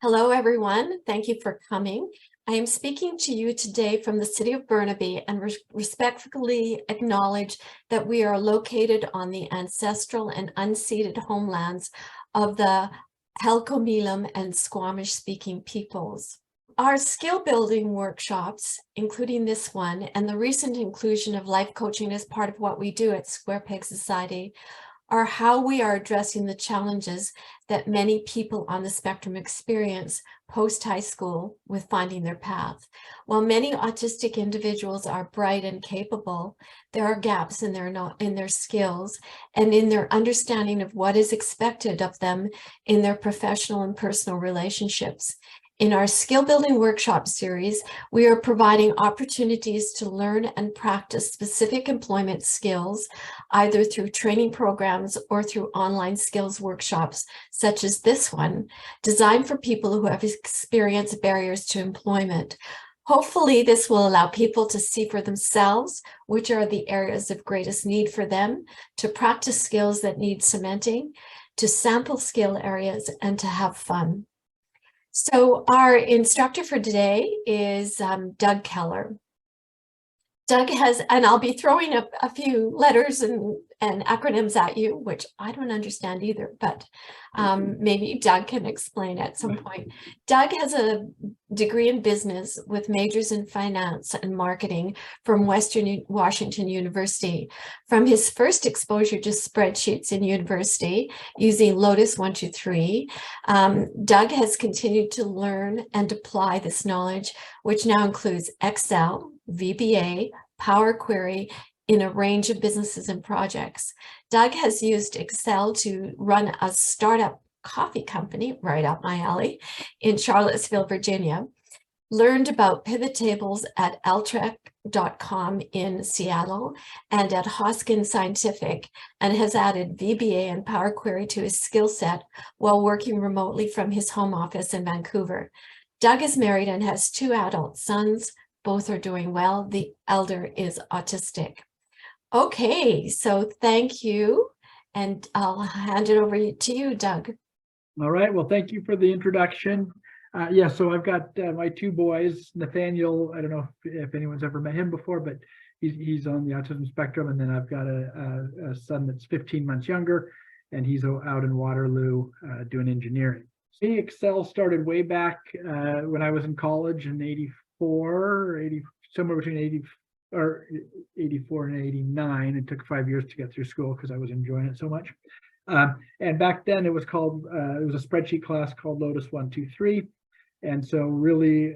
Hello, everyone. Thank you for coming. I am speaking to you today from the city of Burnaby and respectfully acknowledge that we are located on the ancestral and unceded homelands of the Halkomelem and Squamish-speaking peoples. Our skill building workshops, including this one, and the recent inclusion of life coaching as part of what we do at Square Peg Society, are how we are addressing the challenges that many people on the spectrum experience post-high school with finding their path. While many autistic individuals are bright and capable, there are gaps in their skills and in their understanding of what is expected of them in their professional and personal relationships. In our skill building workshop series, we are providing opportunities to learn and practice specific employment skills, either through training programs or through online skills workshops, such as this one, designed for people who have experienced barriers to employment. Hopefully, this will allow people to see for themselves which are the areas of greatest need for them, to practice skills that need cementing, to sample skill areas, and to have fun. So our instructor for today is Doug Keller. Doug has, and I'll be throwing up a few letters and acronyms at you, which I don't understand either, but maybe Doug can explain at some point. Doug has a degree in business with majors in finance and marketing from Western Washington University. From his first exposure to spreadsheets in university using Lotus 123, Doug has continued to learn and apply this knowledge, which now includes Excel, VBA, Power Query in a range of businesses and projects. Doug has used Excel to run a startup coffee company right up my alley in Charlottesville, Virginia, learned about pivot tables at Altrek.com in Seattle and at Hoskin Scientific, and has added VBA and Power Query to his skill set while working remotely from his home office in Vancouver. Doug is married and has 2 adult sons. Both are doing well. The elder is autistic. Okay, so thank you. And I'll hand it over to you, Doug. All right, well, thank you for the introduction. Yeah, so I've got my 2 boys, Nathaniel. I don't know if anyone's ever met him before, but he's on the autism spectrum. And then I've got a son that's 15 months younger, and he's out in Waterloo doing engineering. See, Excel started way back when I was in college in 84 or 80, somewhere between 84 and 89. It took 5 years to get through school because I was enjoying it so much. And back then it was called, it was a spreadsheet class called Lotus 123. And so really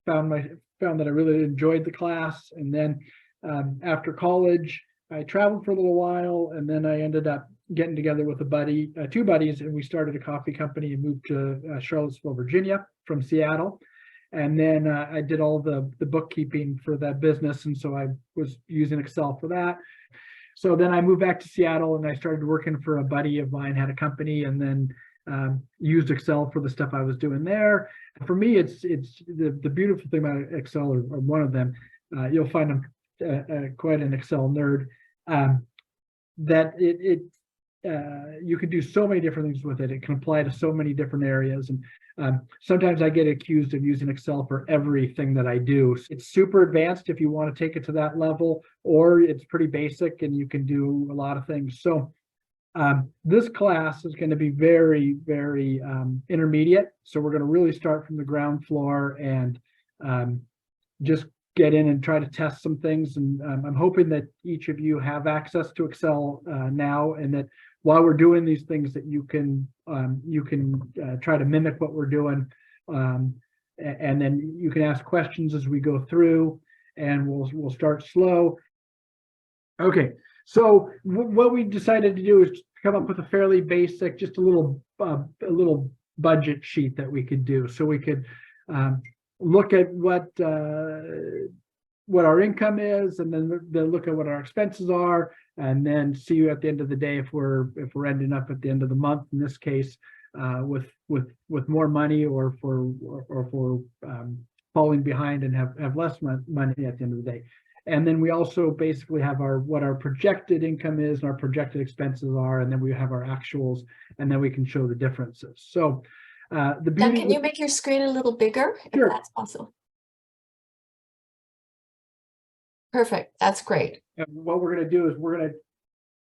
found that I really enjoyed the class. And then after college, I traveled for a little while, and then I ended up getting together with a buddy, 2 buddies, and we started a coffee company and moved to Charlottesville, Virginia from Seattle. And then I did all the bookkeeping for that business. And so I was using Excel for that. So then I moved back to Seattle and I started working for a buddy of mine, had a company, and then used Excel for the stuff I was doing there. And for me, it's the beautiful thing about Excel, or one of them, you'll find I'm quite an Excel nerd, that you can do so many different things with it. It can apply to so many different areas. And sometimes I get accused of using Excel for everything that I do. It's super advanced if you want to take it to that level, or it's pretty basic and you can do a lot of things. So this class is going to be very, very intermediate. So we're going to really start from the ground floor and just get in and try to test some things. And I'm hoping that each of you have access to Excel now, and that while we're doing these things that you can try to mimic what we're doing, and then you can ask questions as we go through, and we'll start slow. Okay, so what we decided to do is come up with a fairly basic, just a little budget sheet that we could do, so we could look at what our income is, and then look at what our expenses are, and then see at the end of the day if we're ending up at the end of the month, in this case, with more money, or if we're falling behind and have less money at the end of the day. And then we also basically have what our projected income is and our projected expenses are, and then we have our actuals, and then we can show the differences. So The Doug, beauty can you make your screen a little bigger Sure. if that's possible? Perfect. That's great. And what we're going to do is we're going to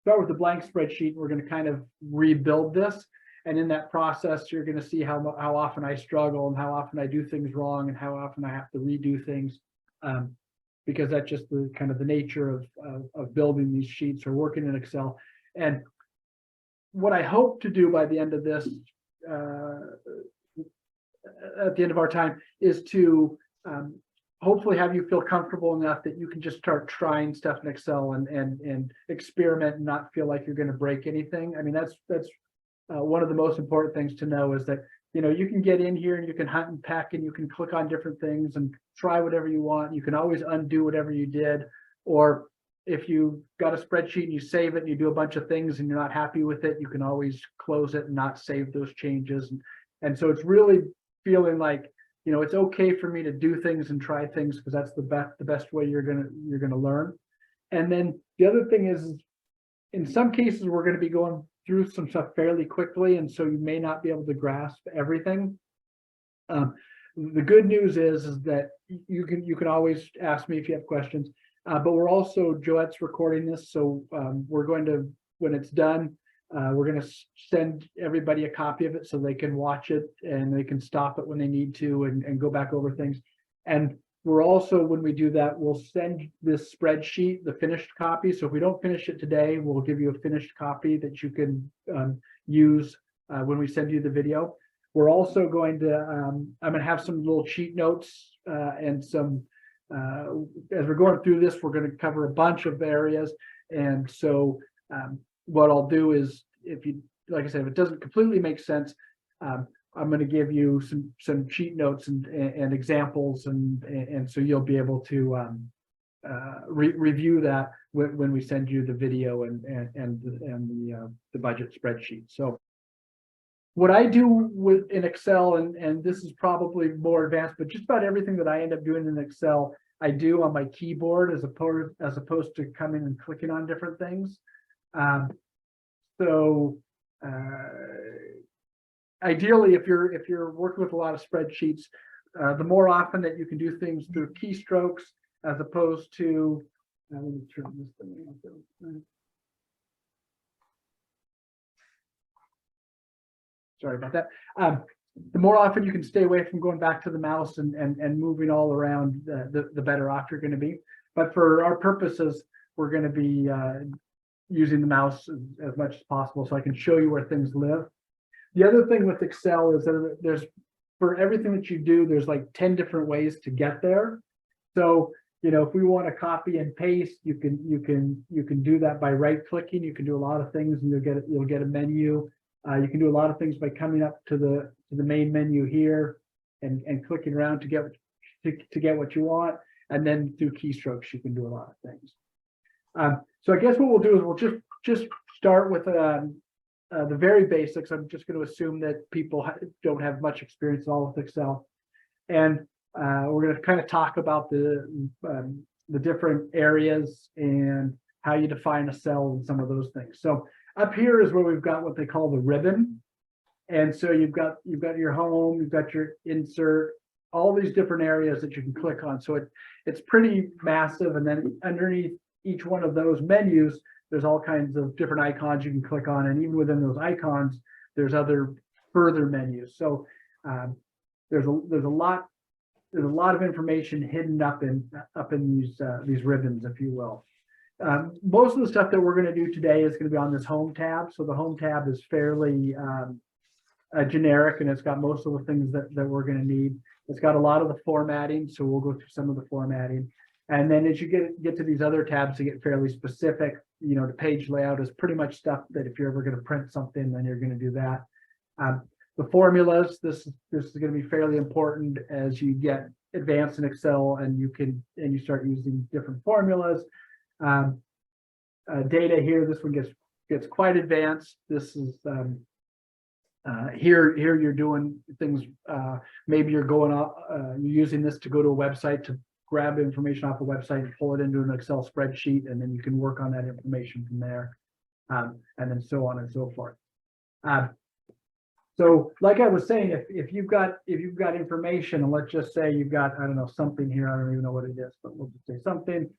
start with the blank spreadsheet. We're going to kind of rebuild this. And in that process, you're going to see how often I struggle and how often I do things wrong and how often I have to redo things. Because that's just the kind of the nature of building these sheets or working in Excel. And what I hope to do by the end of this, at the end of our time, is to hopefully have you feel comfortable enough that you can just start trying stuff in Excel and experiment and not feel like you're going to break anything. I mean, that's one of the most important things to know is that, you know, you can get in here and you can hunt and peck and you can click on different things and try whatever you want. You can always undo whatever you did. Or if you got a spreadsheet and you save it and you do a bunch of things and you're not happy with it, you can always close it and not save those changes. And so it's really feeling like, you know, it's okay for me to do things and try things because that's the best way you're gonna learn. And then the other thing is in some cases we're going to be going through some stuff fairly quickly, and so you may not be able to grasp everything. The good news is that you can always ask me if you have questions. But we're also, Joette's recording this, so we're going to, when it's done, we're going to send everybody a copy of it so they can watch it and they can stop it when they need to and go back over things. And we're also, when we do that, we'll send this spreadsheet, the finished copy. So if we don't finish it today, we'll give you a finished copy that you can use when we send you the video. We're also going to, I'm going to have some little cheat notes and some, as we're going through this, we're going to cover a bunch of areas. And so what I'll do is, if you, like I said, if it doesn't completely make sense, I'm going to give you some cheat notes and examples, and so you'll be able to review that when we send you the video and the budget spreadsheet. So what I do in Excel, and this is probably more advanced, but just about everything that I end up doing in Excel, I do on my keyboard as opposed to coming and clicking on different things. Ideally, if you're working with a lot of spreadsheets, the more often that you can do things through keystrokes as opposed to, let me turn this thing off. Sorry about that. The more often you can stay away from going back to the mouse and moving all around, the better off you're going to be. But for our purposes, we're going to be using the mouse as much as possible so I can show you where things live. The other thing with Excel is that there's, for everything that you do, there's like 10 different ways to get there. So, you know, if we want to copy and paste, you can do that by right clicking. You can do a lot of things and you'll get a menu. You can do a lot of things by coming up to the main menu here and clicking around to get what you want. And then through keystrokes, you can do a lot of things. So I guess what we'll do is we'll just start with the very basics. I'm just going to assume that people don't have much experience at all with Excel, and we're going to kind of talk about the different areas and how you define a cell and some of those things. So up here is where we've got what they call the ribbon, and so you've got your home, you've got your insert, all these different areas that you can click on. So it's pretty massive, and then underneath each one of those menus, there's all kinds of different icons you can click on, and even within those icons, there's other further menus. So there's a lot of information hidden up in these ribbons, if you will. Most of the stuff that we're going to do today is going to be on this home tab. So the home tab is fairly generic, and it's got most of the things that we're going to need. It's got a lot of the formatting, so we'll go through some of the formatting. And then as you get to these other tabs, to get fairly specific, you know, the page layout is pretty much stuff that if you're ever going to print something, then you're going to do that. The formulas, this is going to be fairly important as you get advanced in Excel and you start using different formulas. Data here, this one gets quite advanced. This is here you're doing things. Maybe you're you're using this to go to a website to grab information off a website and pull it into an Excel spreadsheet, and then you can work on that information from there, and then so on and so forth. So So like I was saying, if you've got information, and let's just say you've got, I don't know, something here, I don't even know what it is, but we'll just say something.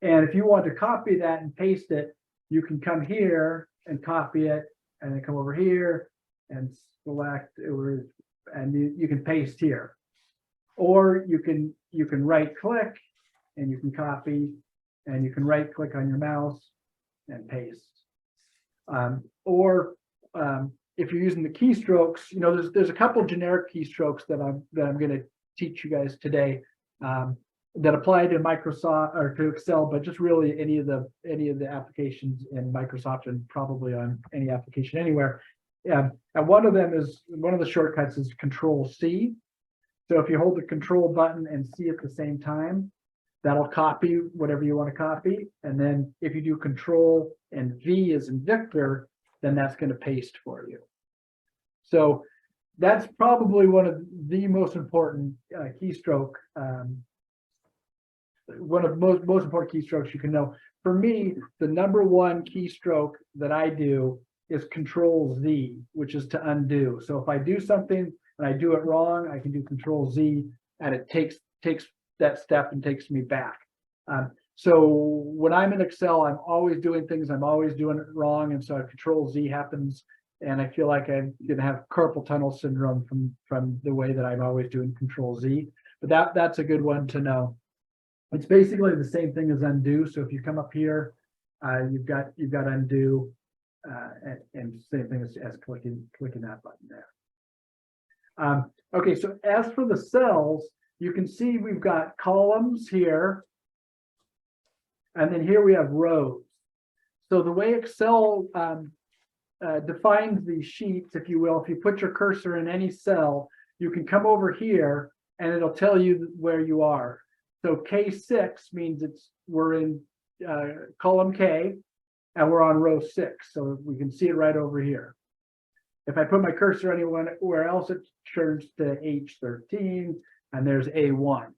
And if you want to copy that and paste it, you can come here and copy it, and then come over here and select, and you can paste here. Or you can right click and you can copy, and you can right click on your mouse and paste. If you're using the keystrokes, there's a couple generic keystrokes that I'm going to teach you guys today that apply to Microsoft or to Excel, but just really any of the applications in Microsoft and probably on any application anywhere. And one of the shortcuts is Control-C. So if you hold the Control button and C at the same time, that'll copy whatever you want to copy. And then if you do Control and V as in Victor, then that's going to paste for you. So that's probably one of the most important keystroke, one of the most important keystrokes you can know. For me, the number one keystroke that I do is Control-Z, which is to undo. So if I do something and I do it wrong, I can do Control-Z, and it takes that step and takes me back. So when I'm in Excel, I'm always doing things, I'm always doing it wrong, and so Control-Z happens, and I feel like I'm gonna have carpal tunnel syndrome from the way that I'm always doing Control-Z. But that's a good one to know. It's basically the same thing as undo. So if you come up here, you've got undo, and same thing as clicking that button there. Okay, so as for the cells, you can see we've got columns here, and then here we have rows. So the way Excel defines these sheets, if you will, if you put your cursor in any cell, you can come over here and it'll tell you where you are. So K6 means we're in column K and we're on row 6. So we can see it right over here. If I put my cursor anywhere else, it turns to H13 and there's A1.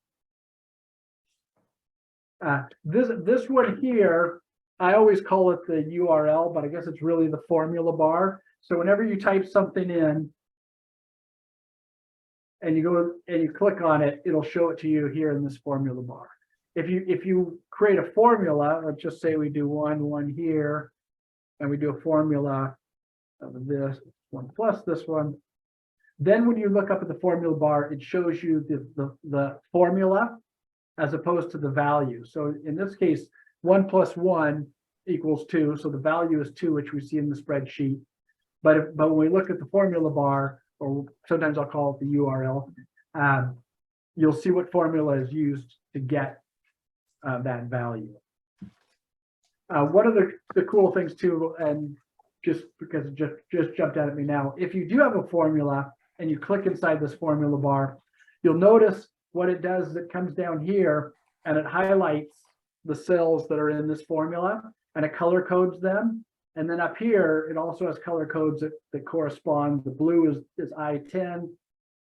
This one here, I always call it the URL, but I guess it's really the formula bar. So whenever you type something in and you go and you click on it, it'll show it to you here in this formula bar. If you create a formula, let's just say we do one here, and we do a formula of this one plus this one. Then when you look up at the formula bar, it shows you the formula as opposed to the value. So in this case, 1 plus 1 equals 2. So the value is 2, which we see in the spreadsheet. But when we look at the formula bar, or sometimes I'll call it the URL, you'll see what formula is used to get that value. One of the cool things too, and just because it just jumped out at me now, if you do have a formula and you click inside this formula bar, you'll notice what it does is it comes down here and it highlights the cells that are in this formula and it color codes them. And then up here, it also has color codes that correspond. The blue is I10,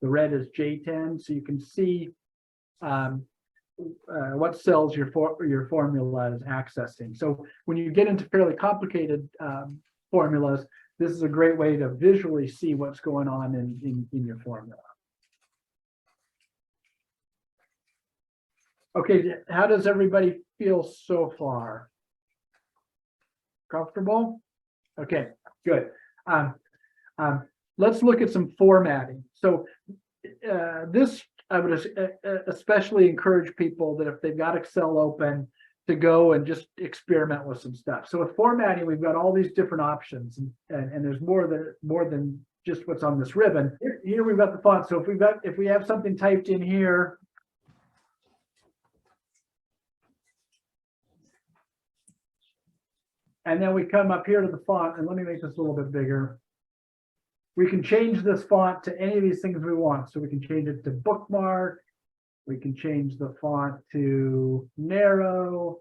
the red is J10. So you can see what cells your formula is accessing. So when you get into fairly complicated formulas, this is a great way to visually see what's going on in your formula. Okay, how does everybody feel so far? Comfortable? Okay, good. Let's look at some formatting. So this, I would especially encourage people that if they've got Excel open to go and just experiment with some stuff. So with formatting, we've got all these different options, and there's more than just what's on this ribbon. Here we've got the font. So if we have something typed in here, and then we come up here to the font, and let me make this a little bit bigger. We can change this font to any of these things we want. So we can change it to bookmark. We can change the font to narrow.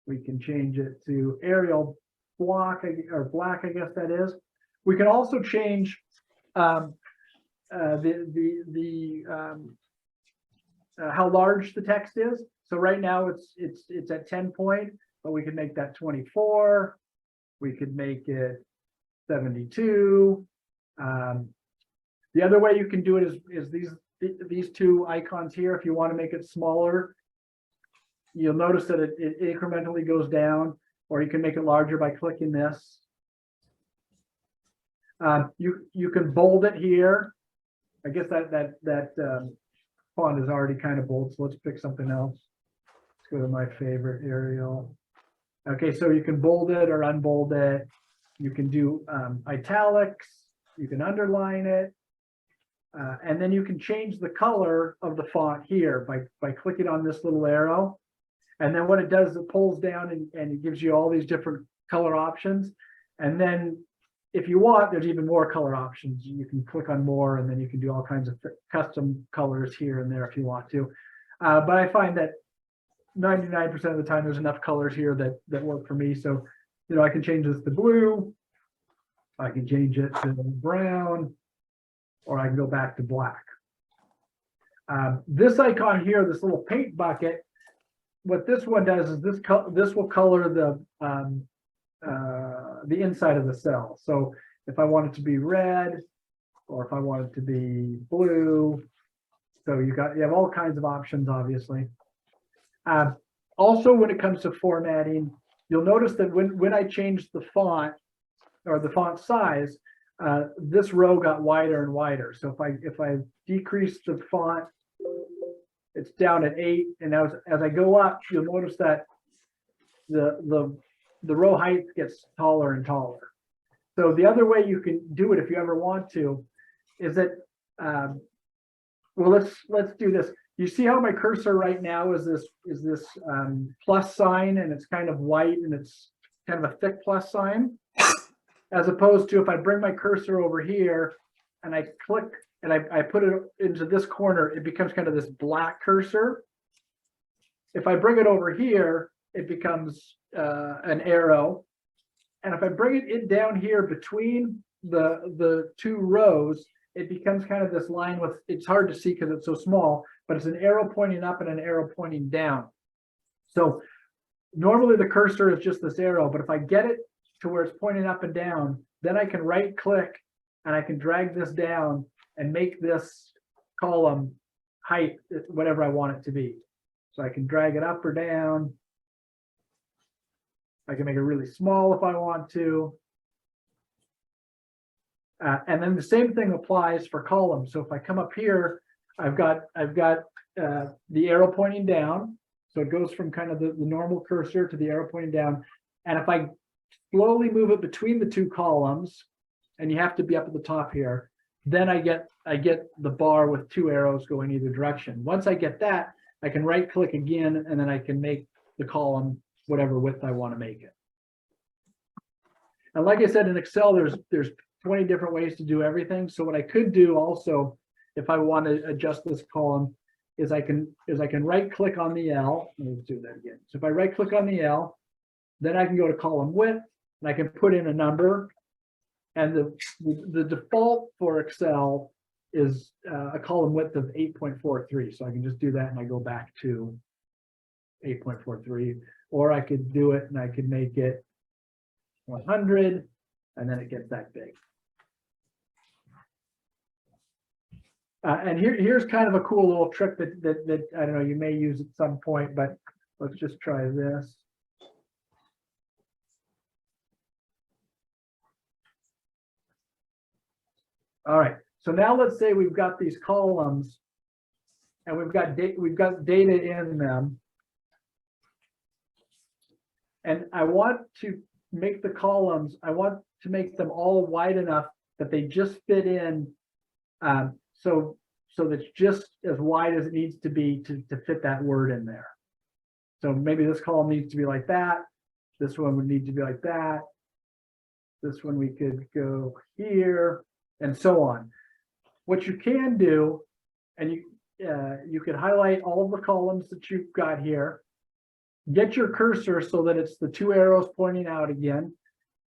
We can change it to Arial block or black, I guess that is. We can also change how large the text is. So right now it's at 10 point, but we can make that 24. We could make it 72. The other way you can do it is these two icons here. If you want to make it smaller, you'll notice that it incrementally goes down, or you can make it larger by clicking this. You can bold it here. I guess that font is already kind of bold, so let's pick something else. Let's go to my favorite, Arial. Okay, so you can bold it or unbold it. You can do italics. You can underline it. And then you can change the color of the font here by clicking on this little arrow. And then what it does, it pulls down and it gives you all these different color options. And then if you want, there's even more color options. You can click on more, and then you can do all kinds of custom colors here and there if you want to. But I find that 99% of the time there's enough colors here that work for me. So, I can change this to blue. I can change it to brown, or I can go back to black. This icon here, this little paint bucket, what this one does is this will color the inside of the cell. So if I want it to be red, or if I want it to be blue, so you have all kinds of options, obviously. Also, when it comes to formatting, you'll notice that when I changed the font or the font size, this row got wider and wider. So if I decrease the font, it's down at 8, and as I go up, you'll notice that the row height gets taller and taller. So the other way you can do it, if you ever want to, is that well, let's do this. You see how my cursor right now is this plus sign, and it's kind of white, and it's kind of a thick plus sign, as opposed to if I bring my cursor over here and I click and I put it into this corner, it becomes kind of this black cursor. If I bring it over here, it becomes an arrow. And if I bring it down here between the two rows, it becomes kind of this line with, it's hard to see because it's so small, but it's an arrow pointing up and an arrow pointing down. So normally the cursor is just this arrow, but if I get it to where it's pointing up and down, then I can right click and I can drag this down and make this column height whatever I want it to be. So I can drag it up or down. I can make it really small if I want to. And then the same thing applies for columns. So if I come up here, I've got the arrow pointing down. So it goes from kind of the normal cursor to the arrow pointing down. And if I slowly move it between the two columns, and you have to be up at the top here, then I get the bar with two arrows going either direction. Once I get that, I can right click again, and then I can make the column whatever width I want to make it. And like I said, in Excel, there's 20 different ways to do everything. So what I could do also, if I want to adjust this column, is I can right click on the L. Let's do that again. So if I right click on the L, then I can go to column width, and I can put in a number. And the default for Excel is a column width of 8.43. So I can just do that, and I go back to 8.43. Or I could do it and I could make it 100, and then it gets that big. And here's kind of a cool little trick that I don't know, you may use at some point, but let's just try this. All right, so now let's say we've got these columns and we've got data in them. And I want to make the columns, I want to make them all wide enough that they just fit in, so that's just as wide as it needs to be to fit that word in there. So maybe this column needs to be like that. This one would need to be like that. This one we could go here, and so on. What you can do, and you could highlight all of the columns that you've got here. Get your cursor so that it's the two arrows pointing out again,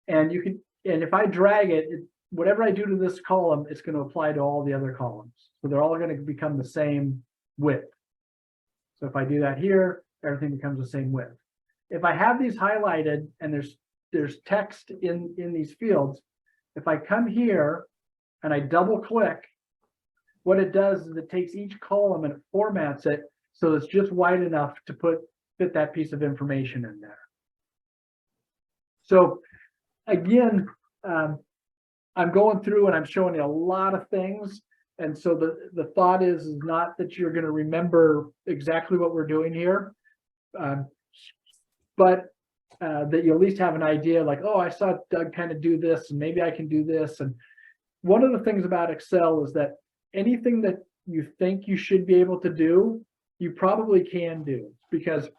and you can. And if I drag it, whatever I do to this column, it's going to apply to all the other columns. So they're all going to become the same width. So if I do that here, everything becomes the same width. If I have these highlighted and there's text in these fields, if I come here and I double click what it does is it takes each column and it formats it so it's just wide enough to fit that piece of information in there. So again, I'm going through and I'm showing you a lot of things. And so the thought is not that you're going to remember exactly what we're doing here, but that you at least have an idea like, oh, I saw Doug kind of do this and maybe I can do this. And one of the things about Excel is that anything that you think you should be able to do, you probably can do, because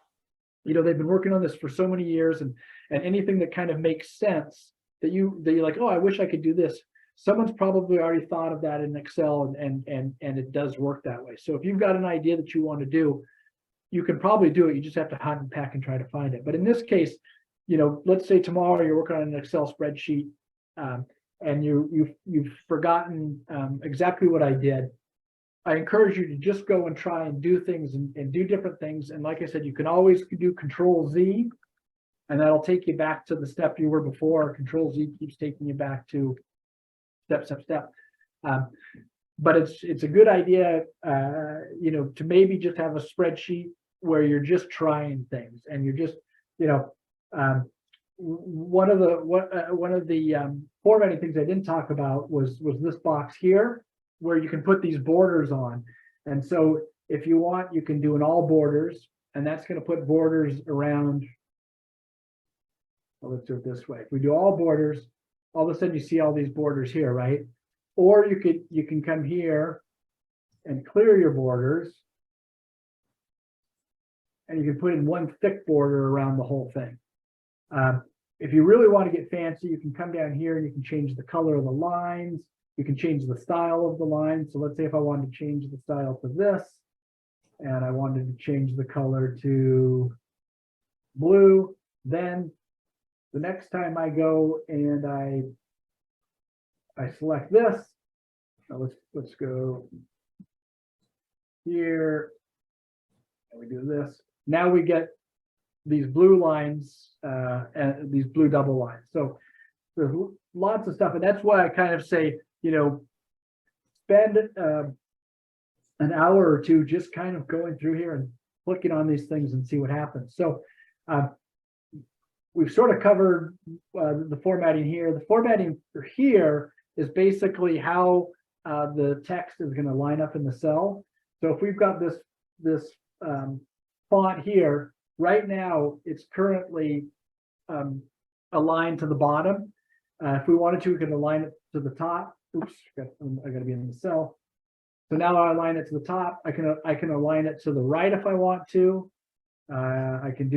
they've been working on this for so many years, and anything that kind of makes sense that you're like, oh, I wish I could do this. Someone's probably already thought of that in Excel, and it does work that way. So if you've got an idea that you want to do, you can probably do it. You just have to hunt and peck and try to find it. But in this case, let's say tomorrow you're working on an Excel spreadsheet, and you've forgotten exactly what I did. I encourage you to just go and try and do things and do different things. And like I said, you can always do Control Z, and that'll take you back to the step you were before. Control Z keeps taking you back to step. But it's a good idea, to maybe just have a spreadsheet where you're just trying things, and you're just, one of the formatting things I didn't talk about was this box here, where you can put these borders on. And so if you want, you can do an all borders, and that's going to put borders around. Well, let's do it this way. If we do all borders, all of a sudden you see all these borders here, right? Or you can come here and clear your borders, and you can put in one thick border around the whole thing. If you really want to get fancy, you can come down here and you can change the color of the lines. You can change the style of the line. So let's say if I wanted to change the style to this, and I wanted to change the color to blue, then the next time I go and I select this, let's go here, and we do this. Now we get these blue lines and these blue double lines. So there's lots of stuff, and that's why I kind of say, spend an hour or two just kind of going through here and clicking on these things and see what happens. So we've sort of covered the formatting here. The formatting for here is basically how the text is going to line up in the cell. So if we've got this font here, right now it's currently aligned to the bottom. If we wanted to, we could align it to the top. Oops, I got to be in the cell. So now I align it to the top. I can align it to the right if I want to. I can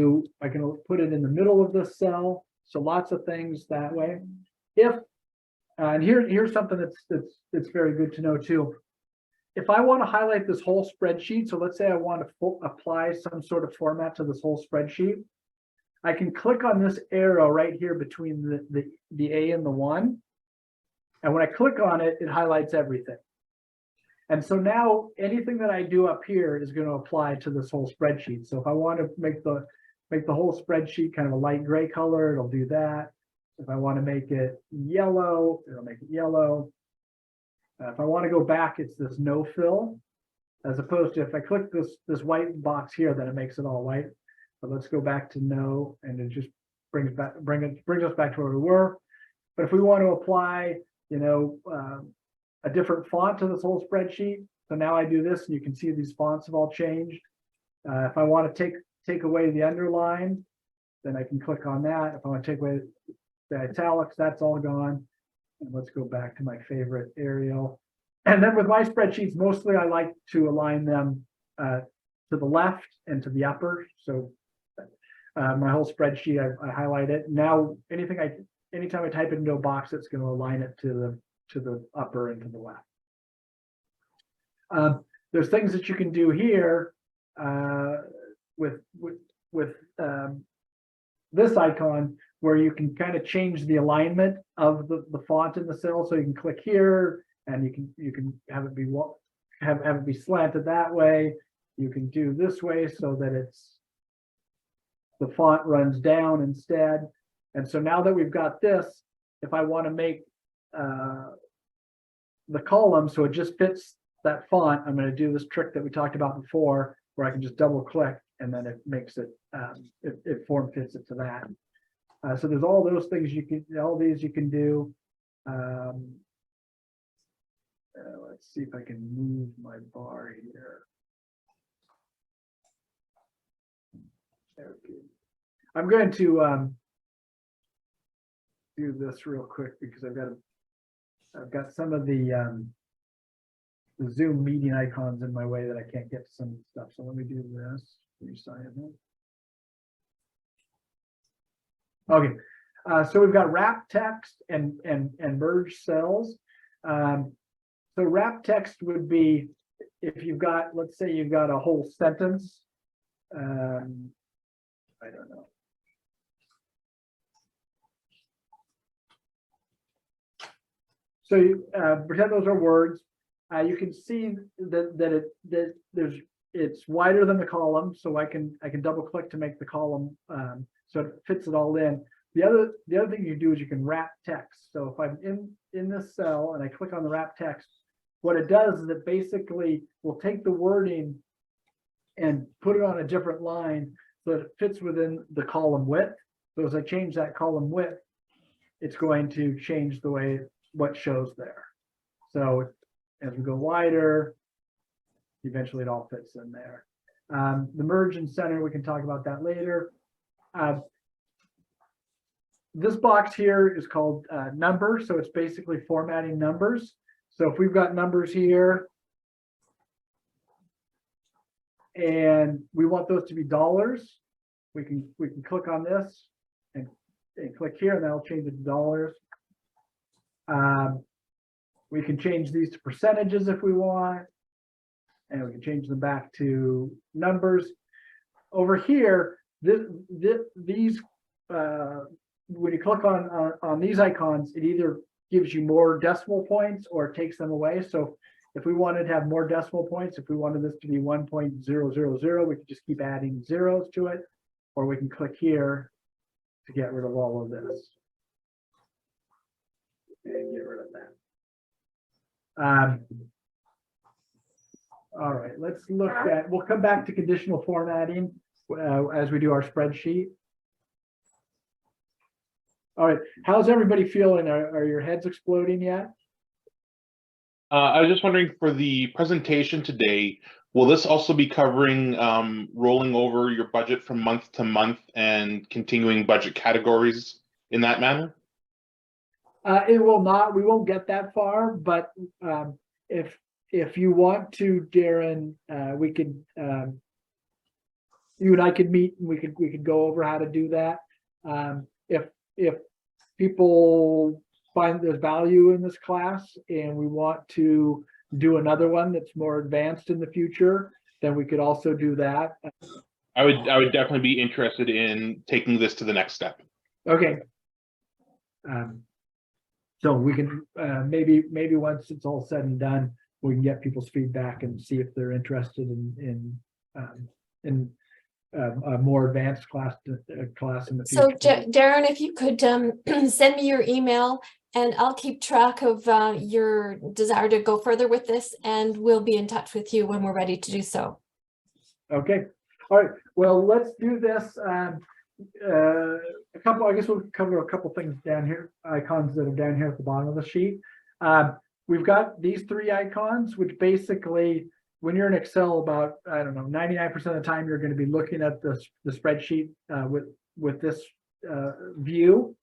put it in the middle of this cell. So lots of things that way. And here's something that's very good to know too. If I want to highlight this whole spreadsheet, so let's say I want to apply some sort of format to this whole spreadsheet, I can click on this arrow right here between the A and the 1. And when I click on it, it highlights everything. And so now anything that I do up here is going to apply to this whole spreadsheet. So if I want to make the whole spreadsheet kind of a light gray color, it'll do that. If I want to make it yellow, it'll make it yellow. If I want to go back, it's this no fill, as opposed to if I click this white box here, then it makes it all white. But let's go back to no, and it just brings us back to where we were. But if we want to apply, a different font to this whole spreadsheet, so now I do this, and you can see these fonts have all changed. If I want to take away the underline, then I can click on that. If I want to take away the italics, that's all gone. And let's go back to my favorite Arial. And then with my spreadsheets, mostly I like to align them to the left and to the upper. So my whole spreadsheet, I highlight it. Now, anytime I type it into a box, it's going to align it to the upper and to the left. There's things that you can do here with this icon, where you can kind of change the alignment of the font in the cell. So you can click here, and you can have it be slanted that way. You can do this way so that the font runs down instead. And so now that we've got this, if I want to make the column so it just fits that font, I'm going to do this trick that we talked about before, where I can just double click and then it makes it, it form fits it to that. So there's all those things you can, all these you can do. Let's see if I can move my bar here. Okay. I'm going to do this real quick because I've got some of the Zoom meeting icons in my way that I can't get to some stuff. So let me do this. Resign it. Okay, so we've got wrap text and merge cells. So wrap text would be if you've got, let's say you've got a whole sentence. I don't know. So you pretend those are words. You can see that it's wider than the column, so I can double click to make the column so it fits it all in. The other thing you do is you can wrap text. So if I'm in this cell and I click on the wrap text, what it does is it basically will take the wording and put it on a different line so that it fits within the column width. So as I change that column width, it's going to change the way what shows there. So as we go wider, eventually it all fits in there. The merge and center, we can talk about that later. This box here is called number, so it's basically formatting numbers. So if we've got numbers here and we want those to be dollars, we can click on this and click here, and that'll change it to dollars. We can change these to percentages if we want, and we can change them back to numbers. Over here, these when you click on these icons, it either gives you more decimal points or takes them away. So if we wanted to have more decimal points, if we wanted this to be 1.000, we could just keep adding zeros to it, or we can click here to get rid of all of this and get rid of that. All right, let's look at, we'll come back to conditional formatting as we do our spreadsheet. All right, how's everybody feeling? Are your heads exploding yet? I was just wondering, for the presentation today, will this also be covering rolling over your budget from month to month and continuing budget categories in that manner? It will not. We won't get that far, but if you want to, Darren, we could you and I could meet and we could go over how to do that. If people find there's value in this class and we want to do another one that's more advanced in the future, then we could also do that. I would definitely be interested in taking this to the next step. Okay. So we can maybe once it's all said and done, we can get people's feedback and see if they're interested in a more advanced class in the future. So Darren, if you could send me your email, and I'll keep track of your desire to go further with this, and we'll be in touch with you when we're ready to do so. Okay. All right. Well, let's do this. I guess we'll cover a couple things down here, icons that are down here at the bottom of the sheet. We've got these three icons, which basically, when you're in Excel, about, I don't know, 99% of the time, you're going to be looking at the spreadsheet with this view,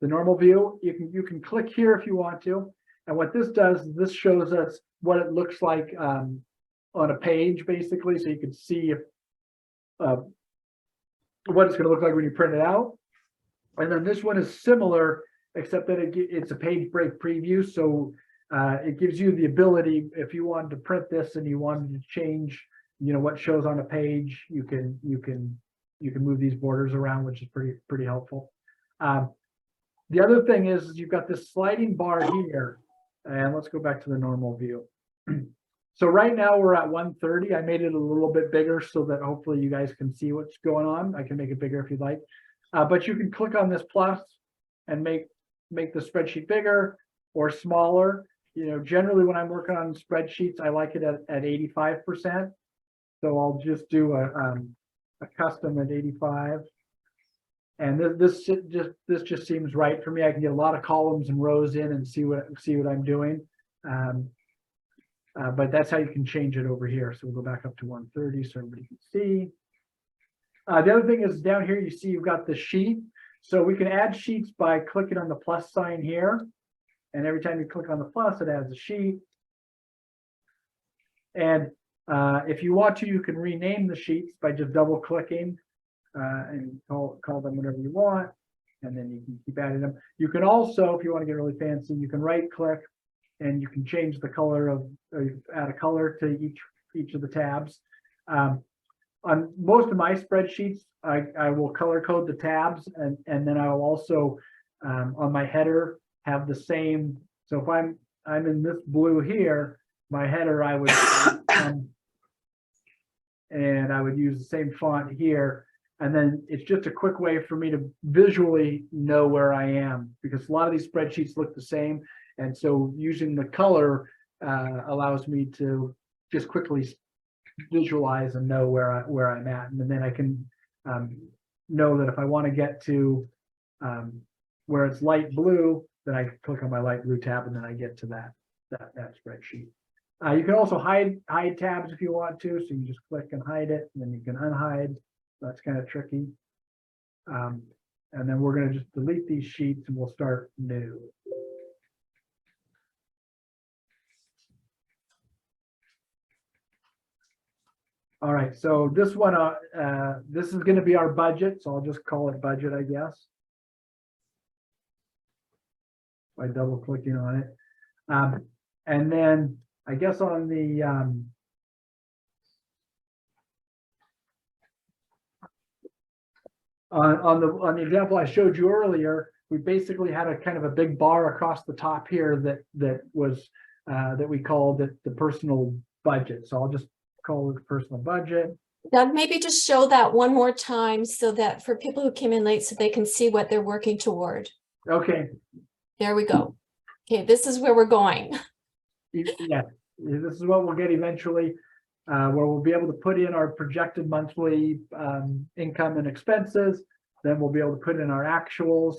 the normal view. You can click here if you want to. And what this does is this shows us what it looks like on a page, basically, so you can see if what it's going to look like when you print it out. And then this one is similar, except that it's a page break preview. So it gives you the ability, if you wanted to print this and you wanted to change, what shows on a page, you can move these borders around, which is pretty helpful. The other thing is you've got this sliding bar here, and let's go back to the normal view. So right now we're at 130. I made it a little bit bigger so that hopefully you guys can see what's going on. I can make it bigger if you'd like, but you can click on this plus and make the spreadsheet bigger or smaller. generally when I'm working on spreadsheets, I like it at 85%. So I'll just do a custom at 85. And this just seems right for me. I can get a lot of columns and rows in and see what I'm doing. But that's how you can change it over here. So we'll go back up to 130 so everybody can see. The other thing is down here, you see you've got the sheet. So we can add sheets by clicking on the plus sign here. And every time you click on the plus, it adds a sheet. And if you want to, you can rename the sheets by just double clicking and call them whatever you want. And then you can keep adding them. You can also, if you want to get really fancy, you can right click and you can change the color of, or add a color to each of the tabs. On most of my spreadsheets, I will color code the tabs, and then I will also on my header have the same. So if I'm in this blue here, my header I would and I would use the same font here, and then it's just a quick way for me to visually know where I am, because a lot of these spreadsheets look the same, and so using the color allows me to just quickly visualize and know where I'm at, and then I can know that if I want to get to where it's light blue, then I click on my light blue tab, and then I get to that spreadsheet. You can also hide tabs if you want to, so you just click and hide it, and then you can unhide. That's kind of tricky. And then we're going to just delete these sheets, and we'll start new. All right, so this one, this is going to be our budget, so I'll just call it budget, I guess, by double clicking on it. And then I guess on the on the example I showed you earlier, we basically had a kind of a big bar across the top here that was that we called it the personal budget. So I'll just call it personal budget. Doug, maybe just show that one more time so that for people who came in late, so they can see what they're working toward. Okay. There we go. Okay, this is where we're going. Yeah, this is what we'll get eventually, where we'll be able to put in our projected monthly income and expenses. Then we'll be able to put in our actuals.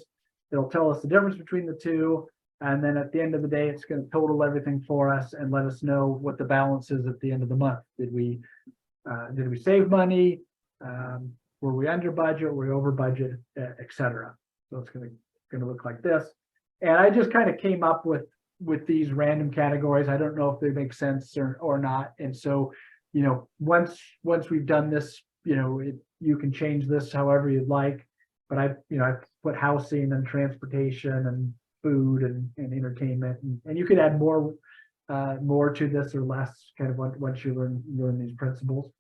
It'll tell us the difference between the two. And then at the end of the day, it's going to total everything for us and let us know what the balance is at the end of the month. Did we save money? Were we under budget? Were we over budget, etc. So it's going to look like this. And I just kind of came up with these random categories. I don't know if they make sense or not. And so, once we've done this, you can change this however you'd like. But I put housing and transportation and food and entertainment, and you could add more to this or less, kind of once you learn these principles.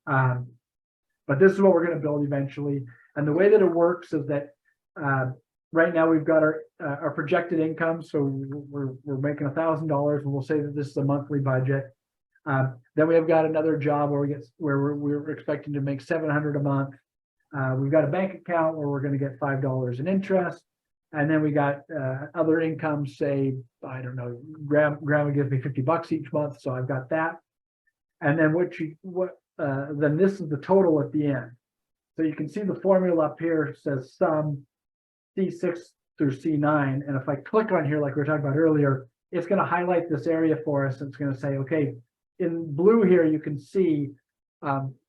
But this is what we're going to build eventually. And the way that it works is that right now we've got our projected income, so we're making $1,000, and we'll say that this is a monthly budget. Then we have got another job where we're expecting to make $700 a month. We've got a bank account where we're going to get $5 in interest. And then we got other income, say, I don't know, grandma gives me $50 each month, so I've got that. And then then this is the total at the end. So you can see the formula up here says sum C6 through C9. And if I click on here, like we were talking about earlier, it's going to highlight this area for us. It's going to say, okay, in blue here, you can see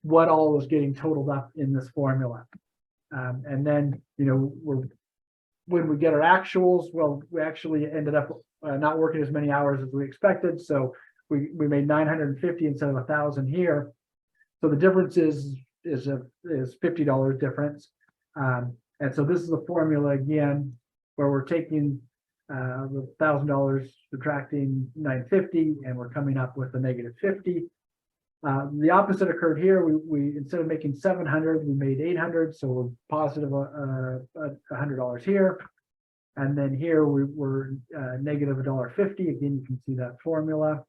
what all is getting totaled up in this formula. And then, when we get our actuals, well, we actually ended up not working as many hours as we expected. So we made 950 instead of 1,000 here. So the difference is $50 difference. And so this is the formula again, where we're taking the $1,000, subtracting 950, and we're coming up with a -50. The opposite occurred here. We instead of making 700, we made 800, so we're positive $100 here. And then here we were negative $1.50. Again, you can see that formula.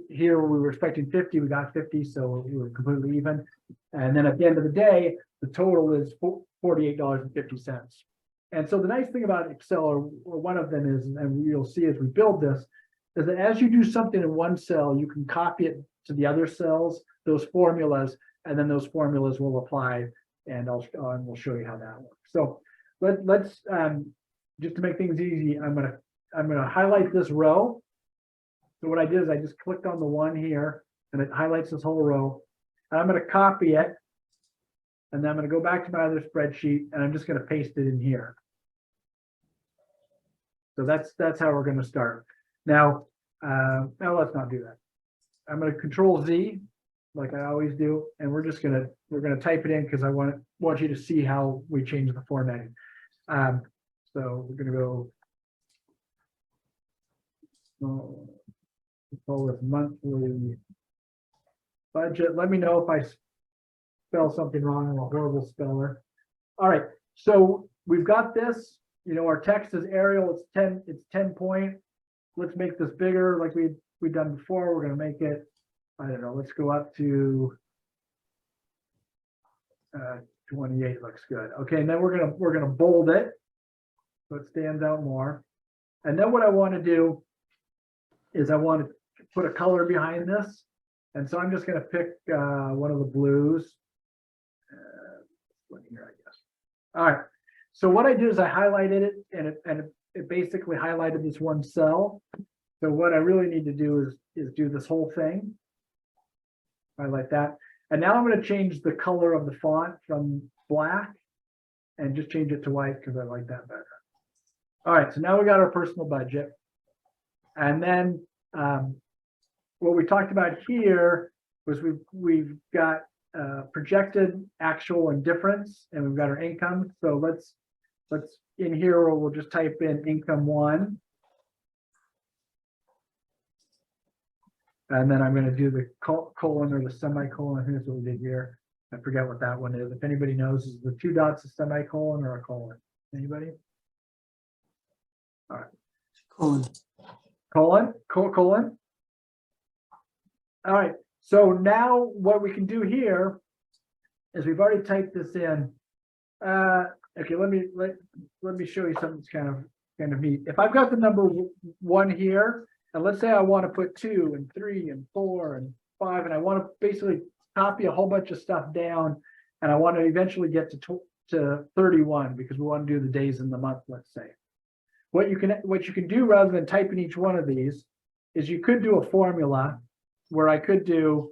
Here we were expecting 50, we got 50, so we were completely even. And then at the end of the day, the total is $48.50. And so the nice thing about Excel, or one of them is, and you'll see as we build this, is that as you do something in one cell, you can copy it to the other cells, those formulas, and then those formulas will apply, and we'll show you how that works. So let's just to make things easy, I'm gonna highlight this row. So what I did is I just clicked on the one here, and it highlights this whole row. And I'm gonna copy it, and then I'm gonna go back to my other spreadsheet, and I'm just gonna paste it in here. So that's how we're going to start. Now, let's not do that. I'm going to Control Z, like I always do, and we're gonna type it in because I want you to see how we change the formatting. So we're gonna go. Call this monthly budget. Let me know if I spell something wrong. I'm a horrible speller. All right, so we've got this. You know, our text is Arial, it's 10 point. Let's make this bigger like we've done before. We're gonna make it, I don't know, let's go up to 28 looks good. Okay, and then we're gonna bold it so it stands out more. And then what I want to do is I want to put a color behind this. And so I'm just gonna pick one of the blues. One here, I guess. All right. So what I did is I highlighted it, and it basically highlighted this one cell. So what I really need to do is do this whole thing. Highlight that. And now I'm going to change the color of the font from black and just change it to white because I like that better. All right, so now we got our personal budget. And then what we talked about here was we've got projected, actual, and difference, and we've got our income. So let's in here we'll just type in income 1, and then I'm going to do the colon or the semicolon. Here's what we did here. I forget what that one is. If anybody knows, is the 2 dots a semicolon or a colon? Anybody? All right. Colon. All right. So now what we can do here is we've already typed this in. Okay, let me show you something that's kind of neat. If I've got the number 1 here, and let's say I want to put 2 and 3 and 4 and 5, and I want to basically copy a whole bunch of stuff down, and I want to eventually get to 31 because we want to do the days in the month, let's say. What you can do rather than typing each one of these is you could do a formula where I could do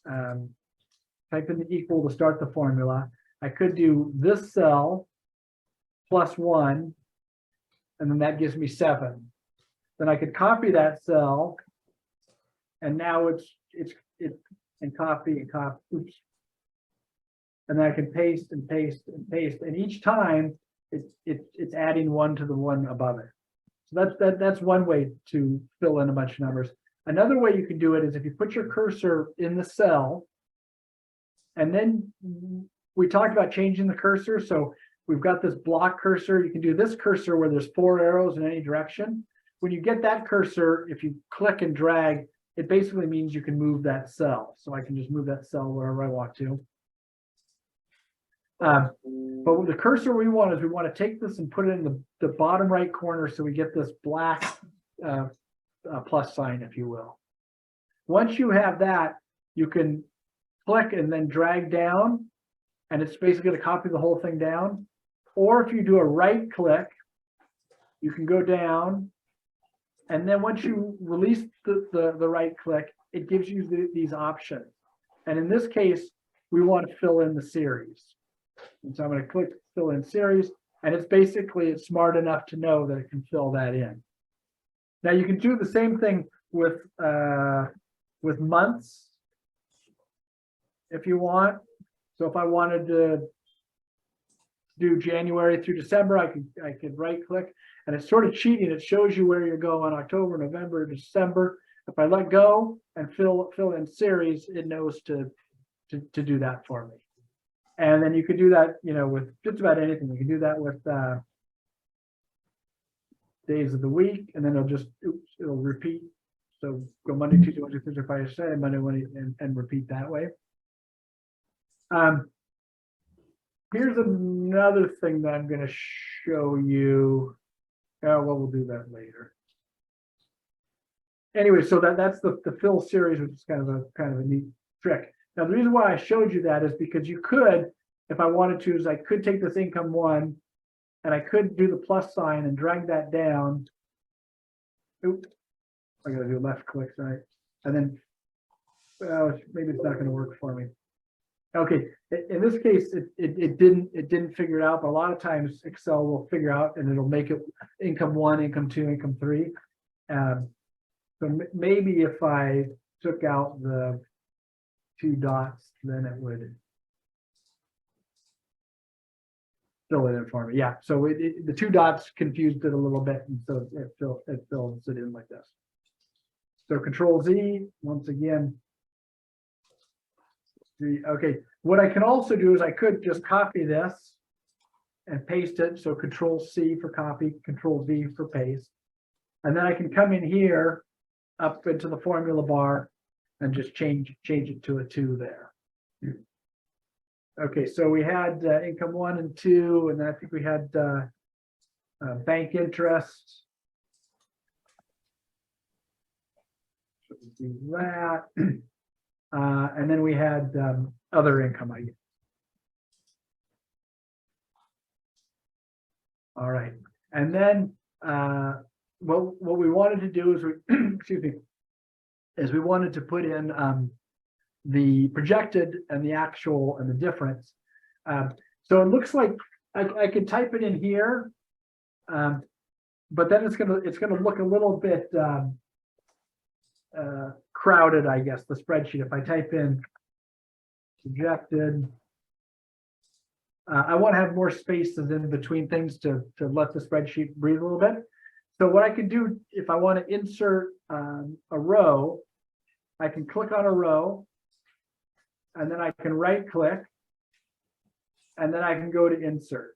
type in the equal to start the formula. I could do this cell plus 1, and then that gives me 7. Then I could copy that cell, and now it's and copy and copy. Oops. And then I can paste and paste and paste, and each time it's adding 1 to the one above it. So that's one way to fill in a bunch of numbers. Another way you can do it is if you put your cursor in the cell, and then we talked about changing the cursor. So we've got this block cursor. You can do this cursor where there's 4 arrows in any direction. When you get that cursor, if you click and drag, it basically means you can move that cell. So I can just move that cell wherever I want to. But with the cursor we want to take this and put it in the bottom right corner so we get this black plus sign, if you will. Once you have that, you can click and then drag down, and it's basically going to copy the whole thing down. Or if you do a right click, you can go down, and then once you release the right click, it gives you these options. And in this case, we want to fill in the series. And so I'm going to click fill in series, and it's smart enough to know that it can fill that in. Now you can do the same thing with months if you want. So if I wanted to do January through December, I could right click, and it's sort of cheating. It shows you where you're going: October, November, December. If I let go and fill in series, it knows to do that for me. And then you could do that, with just about anything. You can do that with days of the week, and then it'll repeat. So go Monday, Tuesday, Wednesday, Thursday, Friday, Saturday, Monday, Wednesday, and repeat that way. here's another thing that I'm going to show you. Well, we'll do that later. Anyway, so that's the fill series, which is kind of a neat trick. Now, the reason why I showed you that is because you could, if I wanted to, is I could take this income one and I could do the plus sign and drag that down. Oops, I gotta do a left click, sorry. And then, well, maybe it's not gonna work for me. Okay, in this case, it didn't figure it out, but a lot of times Excel will figure out and it'll make it income one, income two, income three. So maybe if I took out the 2 dots, then it would fill it in for me. Yeah, so the 2 dots confused it a little bit, and so it fills it in like this. So Control Z, once again. Okay, what I can also do is I could just copy this and paste it. So Control C for copy, Control V for paste. And then I can come in here up into the formula bar and just change it to a 2 there. Okay, so we had income 1 and 2, and then I think we had bank interest. So we do that. And then we had other income, I guess. All right, and then what we wanted to do is we excuse me, is we wanted to put in the projected and the actual and the difference. So it looks like I could type it in here, but then it's gonna look a little bit crowded, I guess, the spreadsheet. If I type in projected, I want to have more spaces in between things to let the spreadsheet breathe a little bit. So what I can do, if I want to insert a row, I can click on a row, and then I can right click, and then I can go to insert.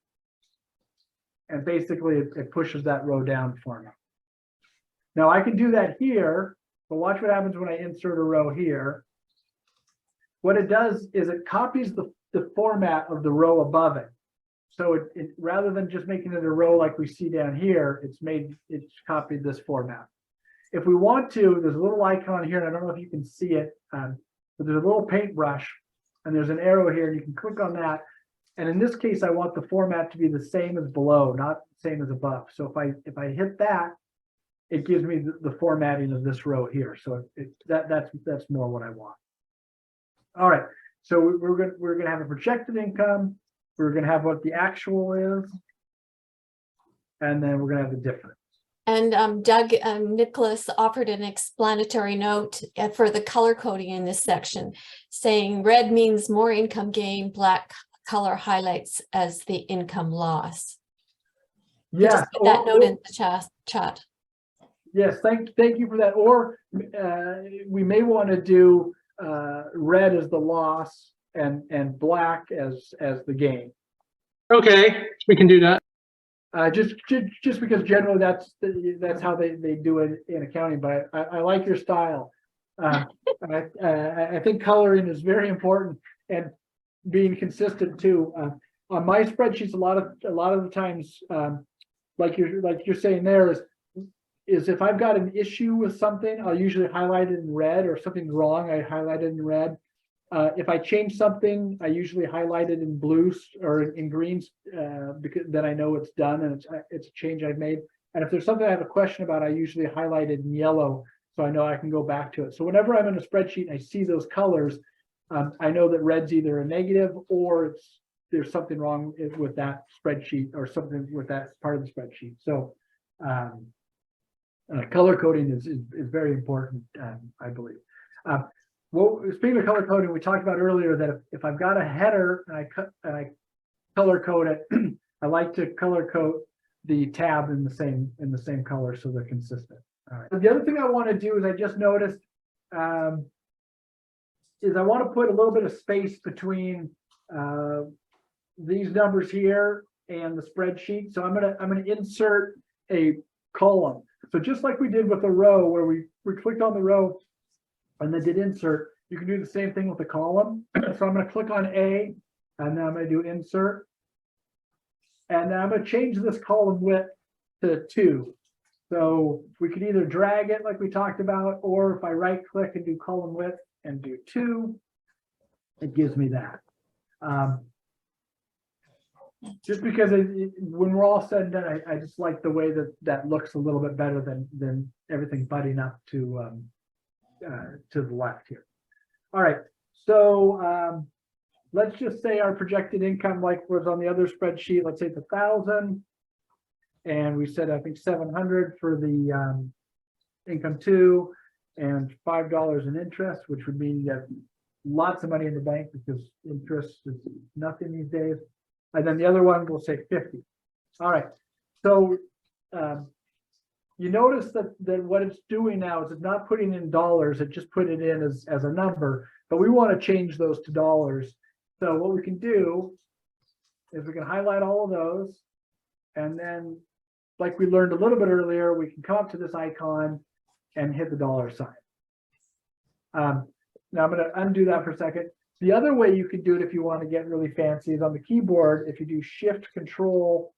And basically it pushes that row down for me. Now I can do that here, but watch what happens when I insert a row here. What it does is it copies the format of the row above it. So it rather than just making it a row like we see down here, it's copied this format. If we want to, there's a little icon here, and I don't know if you can see it, but there's a little paintbrush, and there's an arrow here, and you can click on that. And in this case, I want the format to be the same as below, not the same as above. So if I hit that, it gives me the formatting of this row here. So that's more what I want. All right, so we're gonna have a projected income. We're gonna have what the actual is, and then we're gonna have the difference. And Doug Nicholas offered an explanatory note for the color coding in this section, saying red means more income gain, black color highlights as the income loss. Yeah, just put that note in the chat. Yes, thank you for that. Or we may want to do red as the loss and black as the gain. Okay, we can do that. Just because generally that's how they do it in accounting, but I like your style. I think coloring is very important and being consistent too. On my spreadsheets, a lot of the times, like you're saying there is if I've got an issue with something, I'll usually highlight it in red, or something's wrong, I highlight it in red. If I change something, I usually highlight it in blues or in greens, because then I know it's done and it's a change I've made. And if there's something I have a question about, I usually highlight it in yellow, so I know I can go back to it. So whenever I'm in a spreadsheet and I see those colors, I know that red's either a negative or there's something wrong with that spreadsheet or something with that part of the spreadsheet. So color coding is very important, I believe. Well, speaking of color coding, we talked about earlier that if I've got a header and I color code it, I like to color code the tab in the same color so they're consistent. All right. The other thing I want to do is I just noticed is I want to put a little bit of space between these numbers here and the spreadsheet. So I'm gonna insert a column. So just like we did with the row where we clicked on the row and then did insert, you can do the same thing with the column. So I'm going to click on A, And then I'm going to do insert. And then I'm going to change this column width to 2. So we could either drag it like we talked about, or if I right click and do column width and do 2, it gives me that. Just because when we're all said and done, I just like the way that looks a little bit better than everything butting up to the left here. All right, so let's just say our projected income, like was on the other spreadsheet, let's say it's 1,000, and we said I think 700 for the income 2, and $5 in interest, which would mean you have lots of money in the bank because interest is nothing these days. And then the other one will say 50. All right, so you notice that what it's doing now is it's not putting in dollars, it just put it in as a number, but we want to change those to dollars. So what we can do is we can highlight all of those, and then like we learned a little bit earlier, we can come up to this icon and hit the dollar sign. Now I'm going to undo that for a second. The other way you can do it if you want to get really fancy is on the keyboard. If you do Shift Control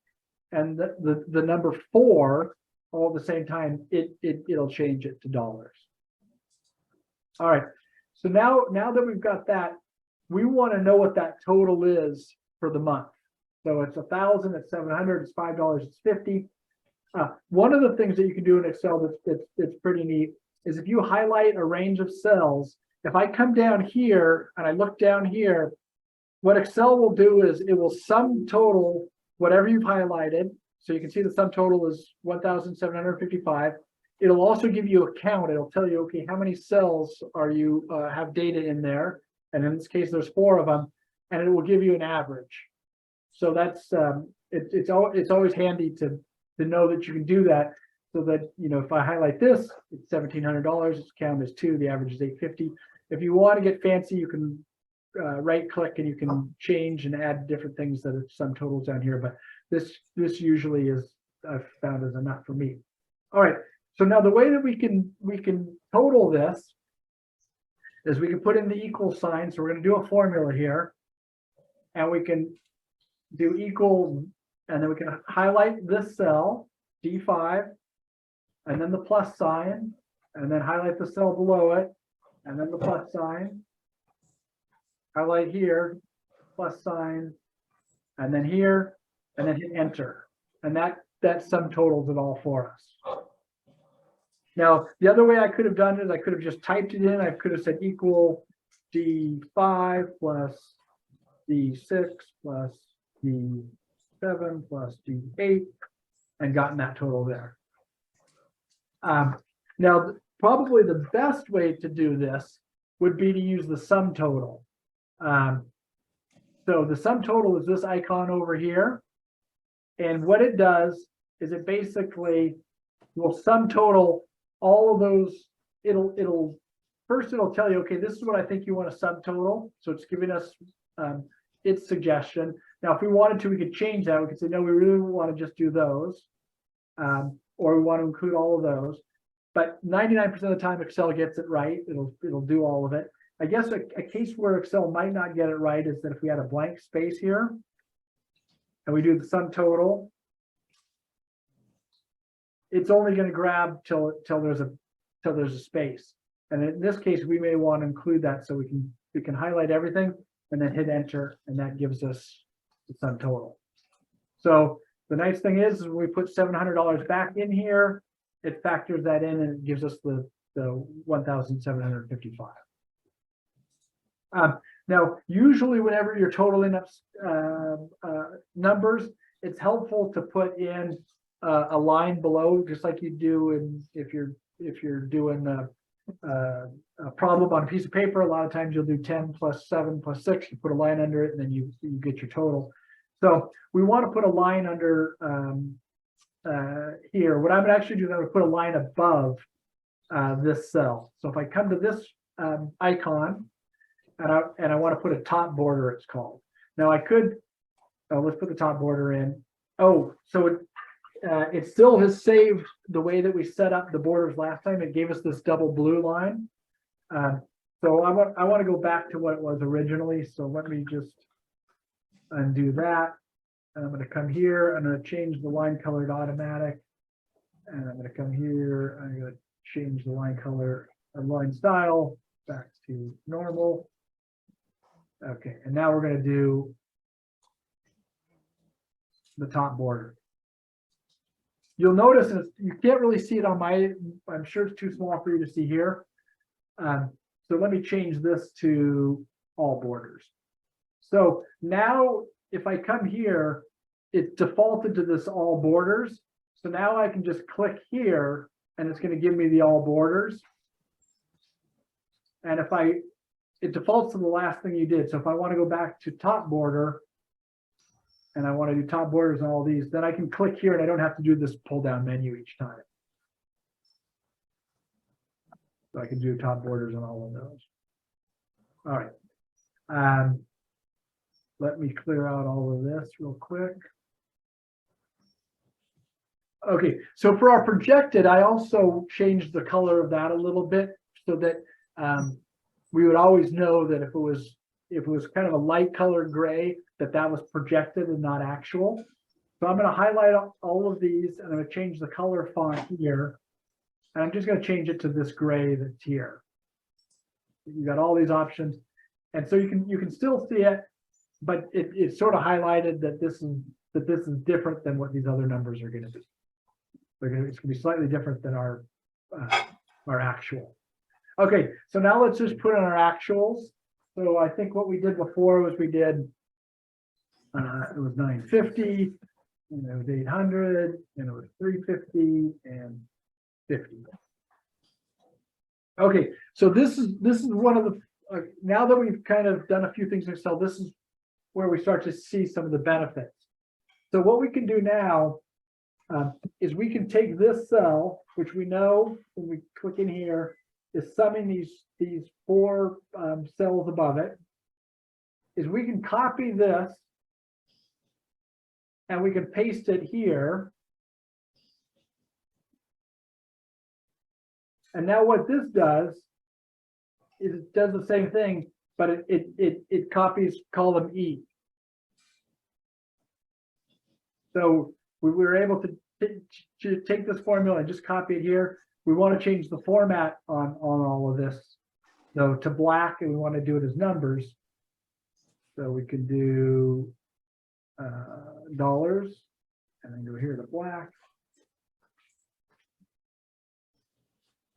and the number 4 all at the same time, it'll change it to dollars. All right. So now that we've got that, we want to know what that total is for the month. So it's 1,000, it's 700, it's $5, it's 50. One of the things that you can do in Excel that's pretty neat is if you highlight a range of cells, if I come down here and I look down here, what Excel will do is it will sum total whatever you've highlighted. So you can see the sum total is 1,755. It'll also give you a count. It'll tell you, okay, how many cells are you have data in there? And in this case, there's 4 of them, and it will give you an average. So that's it's always handy to know that you can do that, so that, you know, if I highlight this, it's $1,700, its count is 2, the average is 850. If you want to get fancy, you can right click and you can change and add different things that are sum totals down here, but this usually is I've found is enough for me. All right, so now the way that we can total this is we can put in the equal sign. So we're going to do a formula here, and we can do equal, and then we can highlight this cell D5, and then the plus sign, and then highlight the cell below it, and then the plus sign, highlight here, plus sign, and then here, and then hit enter, and that sum totals it all for us. Now, the other way I could have done it is I could have just typed it in. I could have said equal D5 plus D6 plus D7 plus D8 and gotten that total there. Now, probably the best way to do this would be to use the sum total. So the sum total is this icon over here. And what it does is it basically will sum total all of those. It'll tell you, okay, this is what I think you want to subtotal. So it's giving us its suggestion. Now, if we wanted to, we could change that. We could say, no, we really want to just do those, or we want to include all of those. But 99% of the time, Excel gets it right. It'll do all of it. I guess a case where Excel might not get it right is that if we had a blank space here, and we do the sum total, it's only going to grab till there's a space. And in this case, we may want to include that, so we can highlight everything and then hit enter, and that gives us the sum total. So the nice thing is when we put $700 back in here, it factors that in and it gives us the 1,755. Now, usually whenever you're totaling up numbers, it's helpful to put in a line below, just like you do if you're doing a problem on a piece of paper. A lot of times you'll do 10 plus 7 plus 6. You put a line under it, and then you get your total. So we want to put a line under here. What I'm going to actually do is I'm going to put a line above this cell. So if I come to this icon, and I want to put a top border, it's called. Now I could, let's put the top border in. Oh, so it still has saved the way that we set up the borders last time. It gave us this double blue line. So I want to go back to what it was originally. So let me just undo that. And I'm going to come here. I'm going to change the line color to automatic. And I'm going to come here. I'm going to change the line color or line style back to normal. Okay, and now we're going to do the top border. You'll notice you can't really see it on my, I'm sure it's too small for you to see here. So let me change this to all borders. So now if I come here, it defaulted to this all borders. So now I can just click here and it's going to give me the all borders. And if it defaults to the last thing you did. So if I want to go back to top border and I want to do top borders on all these, then I can click here and I don't have to do this pull down menu each time. So I can do top borders on all of those. All right. Let me clear out all of this real quick. Okay, so for our projected, I also changed the color of that a little bit so that we would always know that if it was kind of a light colored gray, that was projected and not actual. So I'm going to highlight all of these and I'm going to change the color font here. And I'm just going to change it to this gray that's here. You got all these options. And so you can still see it, but it's sort of highlighted that this is different than what these other numbers are going to be. It's going to be slightly different than our actual. Okay, so now let's just put in our actuals. So I think what we did before was we did it was 950, and it was 800, and it was 350 and 50. Okay, so this is one of the now that we've kind of done a few things in Excel, this is where we start to see some of the benefits. So what we can do now is we can take this cell, which we know when we click in here is summing these four cells above it, is we can copy this and we can paste it here. And now what this does is it does the same thing, but it copies column E. So we were able to take this formula and just copy it here. We want to change the format on all of this, so to black, and we want to do it as numbers. So we could do dollars, and then go here to black.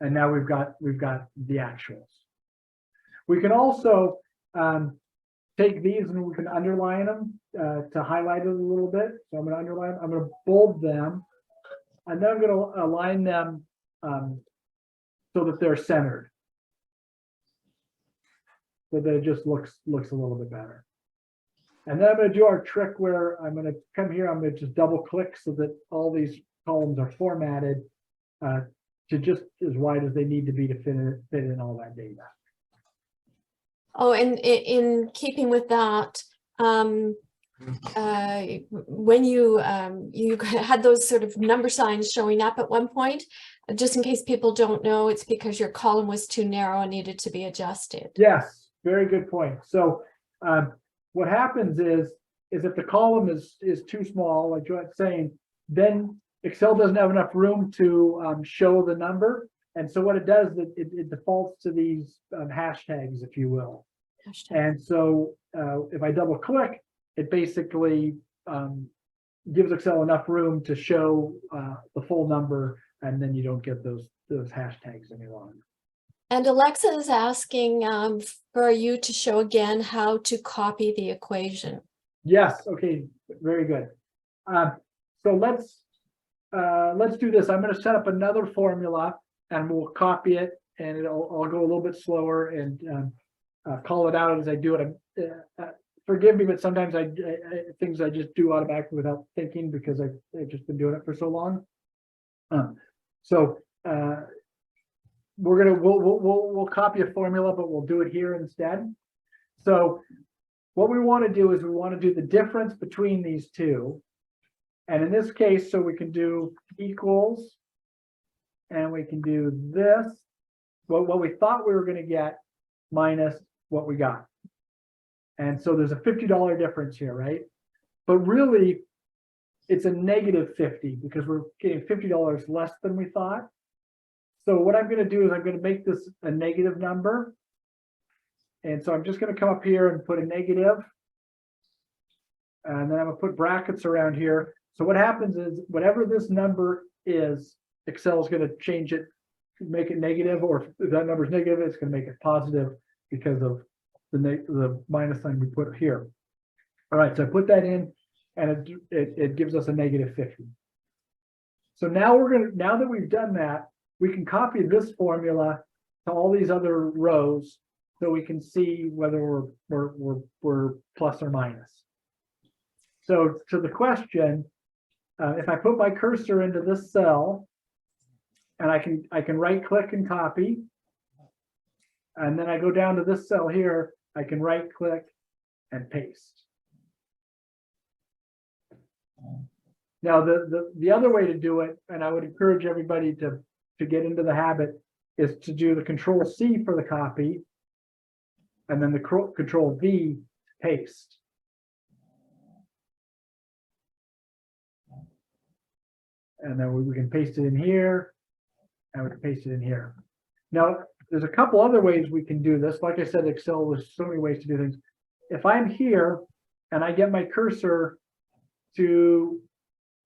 And now we've got the actuals. We can also take these and we can underline them to highlight it a little bit. So I'm going to underline, I'm going to bold them, and then I'm going to align them so that they're centered. So that it just looks a little bit better. And then I'm going to do our trick where I'm going to come here, I'm going to just double click so that all these columns are formatted to just as wide as they need to be to fit in all that data. Oh, and in keeping with that, when you had those sort of number signs showing up at one point, just in case people don't know, it's because your column was too narrow and needed to be adjusted. Yes, very good point. So what happens is if the column is too small, like Joanne's saying, then Excel doesn't have enough room to show the number. And so what it does, it defaults to these hashtags, if you will. And so if I double click, it basically gives Excel enough room to show the full number, and then you don't get those hashtags any longer. And Alexa is asking for you to show again how to copy the equation. Yes. Okay. Very good. So let's do this. I'm going to set up another formula, and we'll copy it, and I'll go a little bit slower and call it out as I do it. Forgive me, but sometimes things I just do automatically without thinking because I've just been doing it for so long. We'll copy a formula, but we'll do it here instead. So what we want to do is we want to do the difference between these two. And in this case, so we can do equals, and we can do this, what we thought we were going to get minus what we got. And so there's a $50 difference here, right? But really, it's a negative 50 because we're getting $50 less than we thought. So what I'm going to do is I'm going to make this a negative number. And so I'm just going to come up here and put a negative. And then I'm going to put brackets around here. So what happens is whatever this number is, Excel is going to change it, make it negative, or if that number is negative, it's going to make it positive because of the minus sign we put here. All right, so I put that in, and it gives us a negative 50. So now now that we've done that, we can copy this formula to all these other rows, so we can see whether we're plus or minus. So to the question, if I put my cursor into this cell, and I can right click and copy, and then I go down to this cell here, I can right click and paste. Now the other way to do it, and I would encourage everybody to get into the habit, is to do the Control C for the copy, and then the Control V to paste. And then we can paste it in here, and we can paste it in here. Now, there's a couple other ways we can do this. Like I said, Excel, there's so many ways to do things. If I'm here and I get my cursor to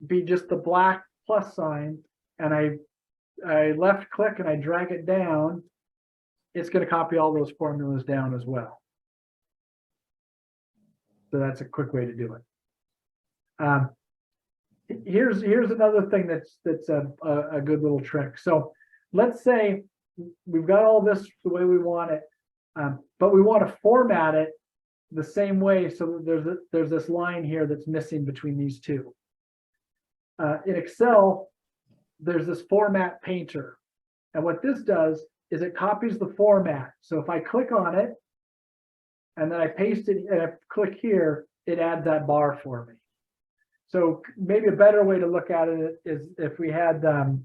be just the black plus sign, and I left click and I drag it down, it's going to copy all those formulas down as well. So that's a quick way to do it. Here's another thing that's a good little trick. So let's say we've got all this the way we want it, but we want to format it the same way. So there's this line here that's missing between these two. In Excel, there's this format painter, and what this does is it copies the format. So if I click on it and then I paste it and I click here, it adds that bar for me. So maybe a better way to look at it is if we had a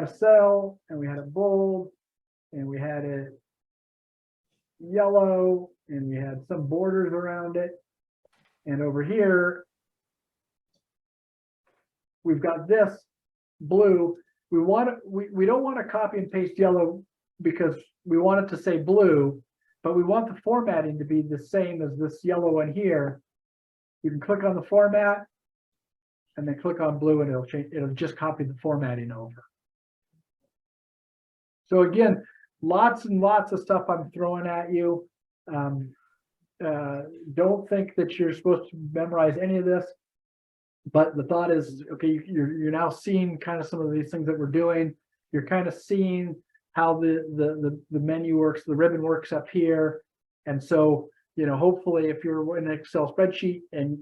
cell and we had it bold and we had it yellow and we had some borders around it, and over here we've got this blue. We don't want to copy and paste yellow because we want it to say blue, but we want the formatting to be the same as this yellow one here. You can click on the format and then click on blue, and it'll just copy the formatting over. So again, lots and lots of stuff I'm throwing at you. Don't think that you're supposed to memorize any of this, but the thought is, okay, you're now seeing kind of some of these things that we're doing. You're kind of seeing how the menu works, the ribbon works up here. And so, you know, hopefully if you're in an Excel spreadsheet and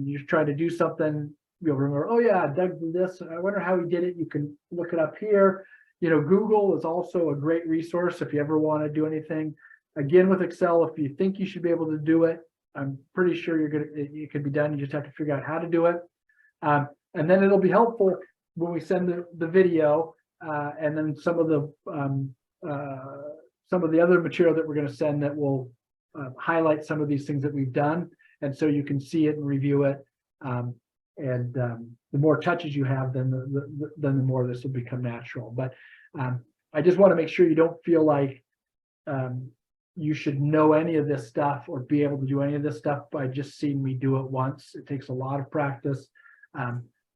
you're trying to do something, you'll remember, oh yeah, Doug did this. I wonder how he did it. You can look it up here. You know, Google is also a great resource if you ever want to do anything. Again, with Excel, if you think you should be able to do it, I'm pretty sure it can be done. You just have to figure out how to do it. And then it'll be helpful when we send the video and then some of the other material that we're going to send that will highlight some of these things that we've done, and so you can see it and review it. The more touches you have, then the more this will become natural. But I just want to make sure you don't feel like you should know any of this stuff or be able to do any of this stuff by just seeing me do it once. It takes a lot of practice.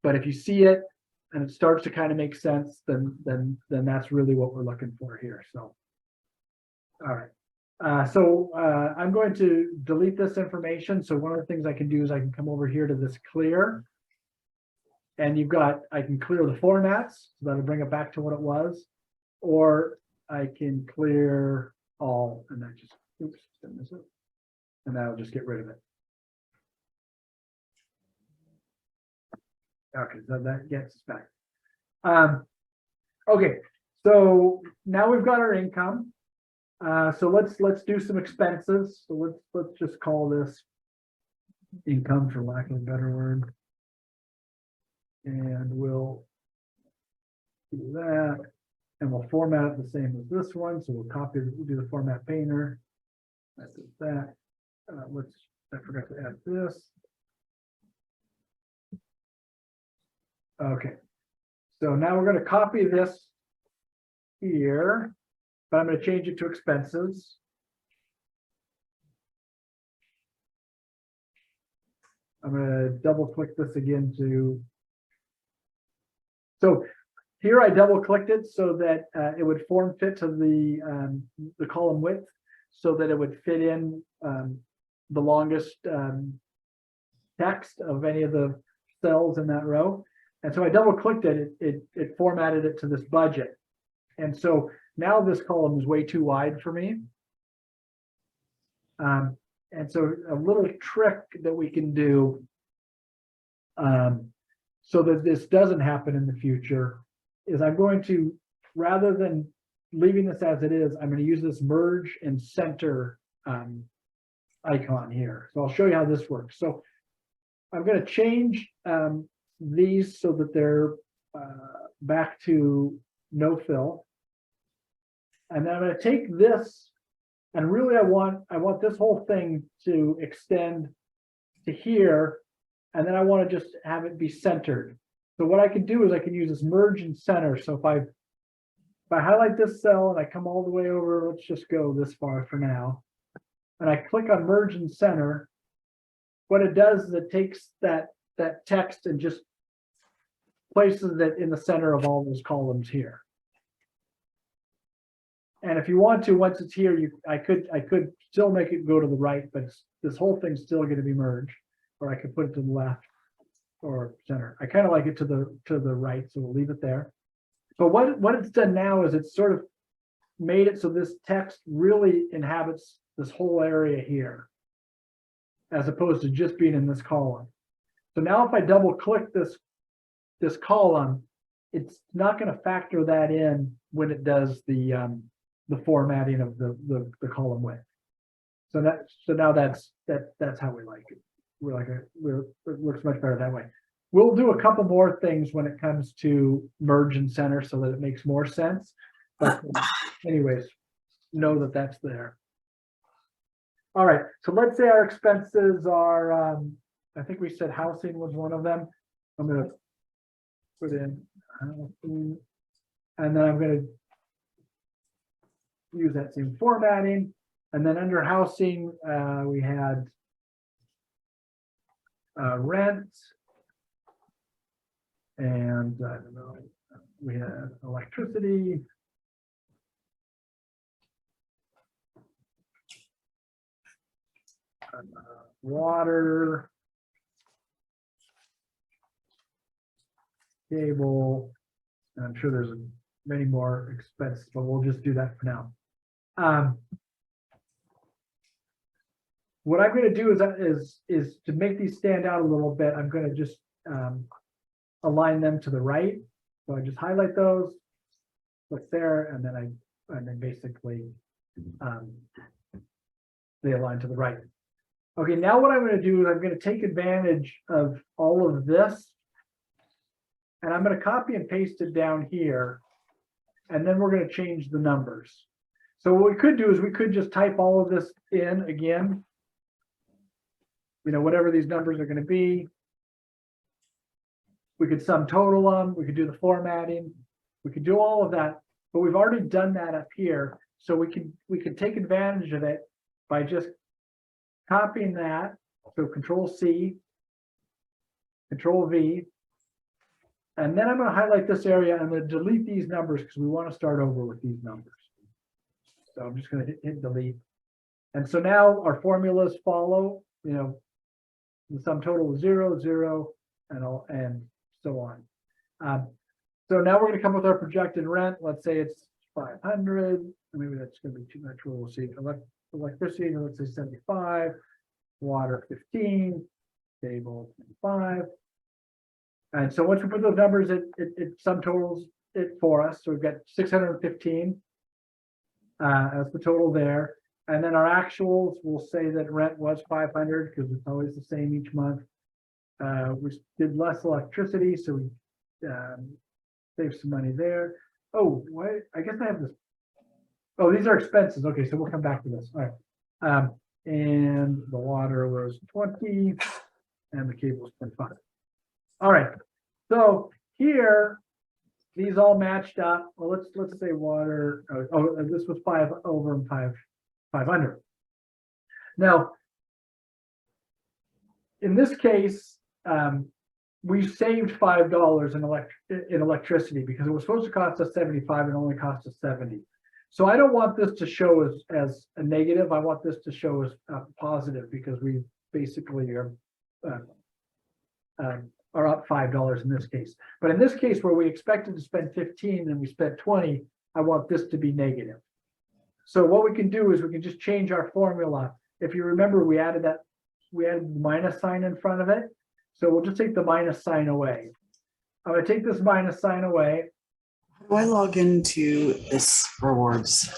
But if you see it and it starts to kind of make sense, then that's really what we're looking for here. So, all right. I'm going to delete this information. So one of the things I can do is I can come over here to this clear, and I can clear the formats, so that'll bring it back to what it was, or I can clear all, and that just, oops, and that'll just get rid of it. Okay, so that gets us back. Okay, so now we've got our income. So let's do some expenses. So let's just call this income, for lack of a better word. And we'll do that, and we'll format it the same as this one. So we'll do the format painter. That's that. I forgot to add this. Okay. So now we're going to copy this here, but I'm going to change it to expenses. I'm going to double click this again so here I double clicked it so that it would form fit to the column width so that it would fit in the longest text of any of the cells in that row. And so I double clicked it, it formatted it to this budget. And so now this column is way too wide for me. And so a little trick that we can do so that this doesn't happen in the future is I'm going to, rather than leaving this as it is, I'm going to use this merge and center icon here. So I'll show you how this works. So I'm going to change these so that they're back to no fill. And then I'm going to take this, and really I want this whole thing to extend to here, and then I want to just have it be centered. So what I can do is I can use this merge and center. So if I highlight this cell and I come all the way over, let's just go this far for now, and I click on merge and center, what it does is it takes that text and just places it in the center of all those columns here. And if you want to, once it's here, I could still make it go to the right, but this whole thing's still going to be merged, or I could put it to the left or center. I kind of like it to the right, so we'll leave it there. But what it's done now is it's sort of made it so this text really inhabits this whole area here, as opposed to just being in this column. So now if I double click this column, it's not going to factor that in when it does the formatting of the column width. So now that's how we like it. It looks much better that way. We'll do a couple more things when it comes to merge and center so that it makes more sense. But anyways, know that that's there. All right, so let's say our expenses are, I think we said housing was one of them. I'm going to put in housing, and then I'm going to use that same formatting. And then under housing, we had rent, and I don't know, we had electricity, water, cable, and I'm sure there's many more expenses, but we'll just do that for now. What I'm going to do is to make these stand out a little bit, I'm going to just align them to the right. So I just highlight those, click there, and then basically they align to the right. Okay, now what I'm going to do is I'm going to take advantage of all of this, and I'm going to copy and paste it down here, and then we're going to change the numbers. So what we could do is we could just type all of this in again, whatever these numbers are going to be. We could sum total them, we could do the formatting, we could do all of that, but we've already done that up here. So we could take advantage of it by just copying that. So Control C, Control V, and then I'm going to highlight this area. I'm going to delete these numbers because we want to start over with these numbers. So I'm just going to hit delete. And so now our formulas follow, the sum total is 0, 0, and so on. So now we're going to come with our projected rent. Let's say it's 500. Maybe that's going to be too much. We'll see. Electricity, let's say 75. Water 15. Cable 25. And so once we put those numbers, it sum totals it for us. So we've got 615 as the total there. And then our actuals will say that rent was 500 because it's always the same each month. We did less electricity, so we saved some money there. Oh, what? I guess I have this. Oh, these are expenses. Okay, so we'll come back to this. All right. And the water was 20 and the cable was 25. All right, so here, these all matched up. Well, let's say water, this was 5 over and 500. Now, in this case, we saved $5 in electricity because it was supposed to cost us 75 and only cost us 70. So I don't want this to show as a negative. I want this to show as positive because we basically are up $5 in this case. But in this case, where we expected to spend 15 and we spent 20, I want this to be negative. So what we can do is we can just change our formula. If you remember, we added the minus sign in front of it. So we'll just take the minus sign away. I'm going to take this minus sign away. How do I log into this rewards?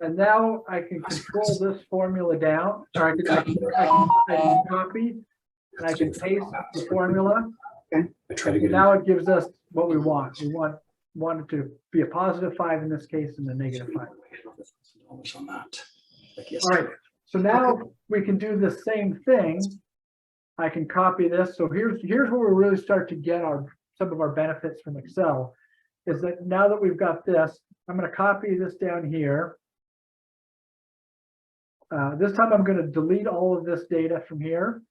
And now I can control this formula down, or I can copy and I can paste the formula. Okay. And now it gives us what we want. We want it to be a positive 5 in this case and a negative 5. On that. All right. So now we can do the same thing. I can copy this. So here's where we really start to get some of our benefits from Excel. Is that now that we've got this, I'm going to copy this down here. This time I'm going to delete all of this data from here.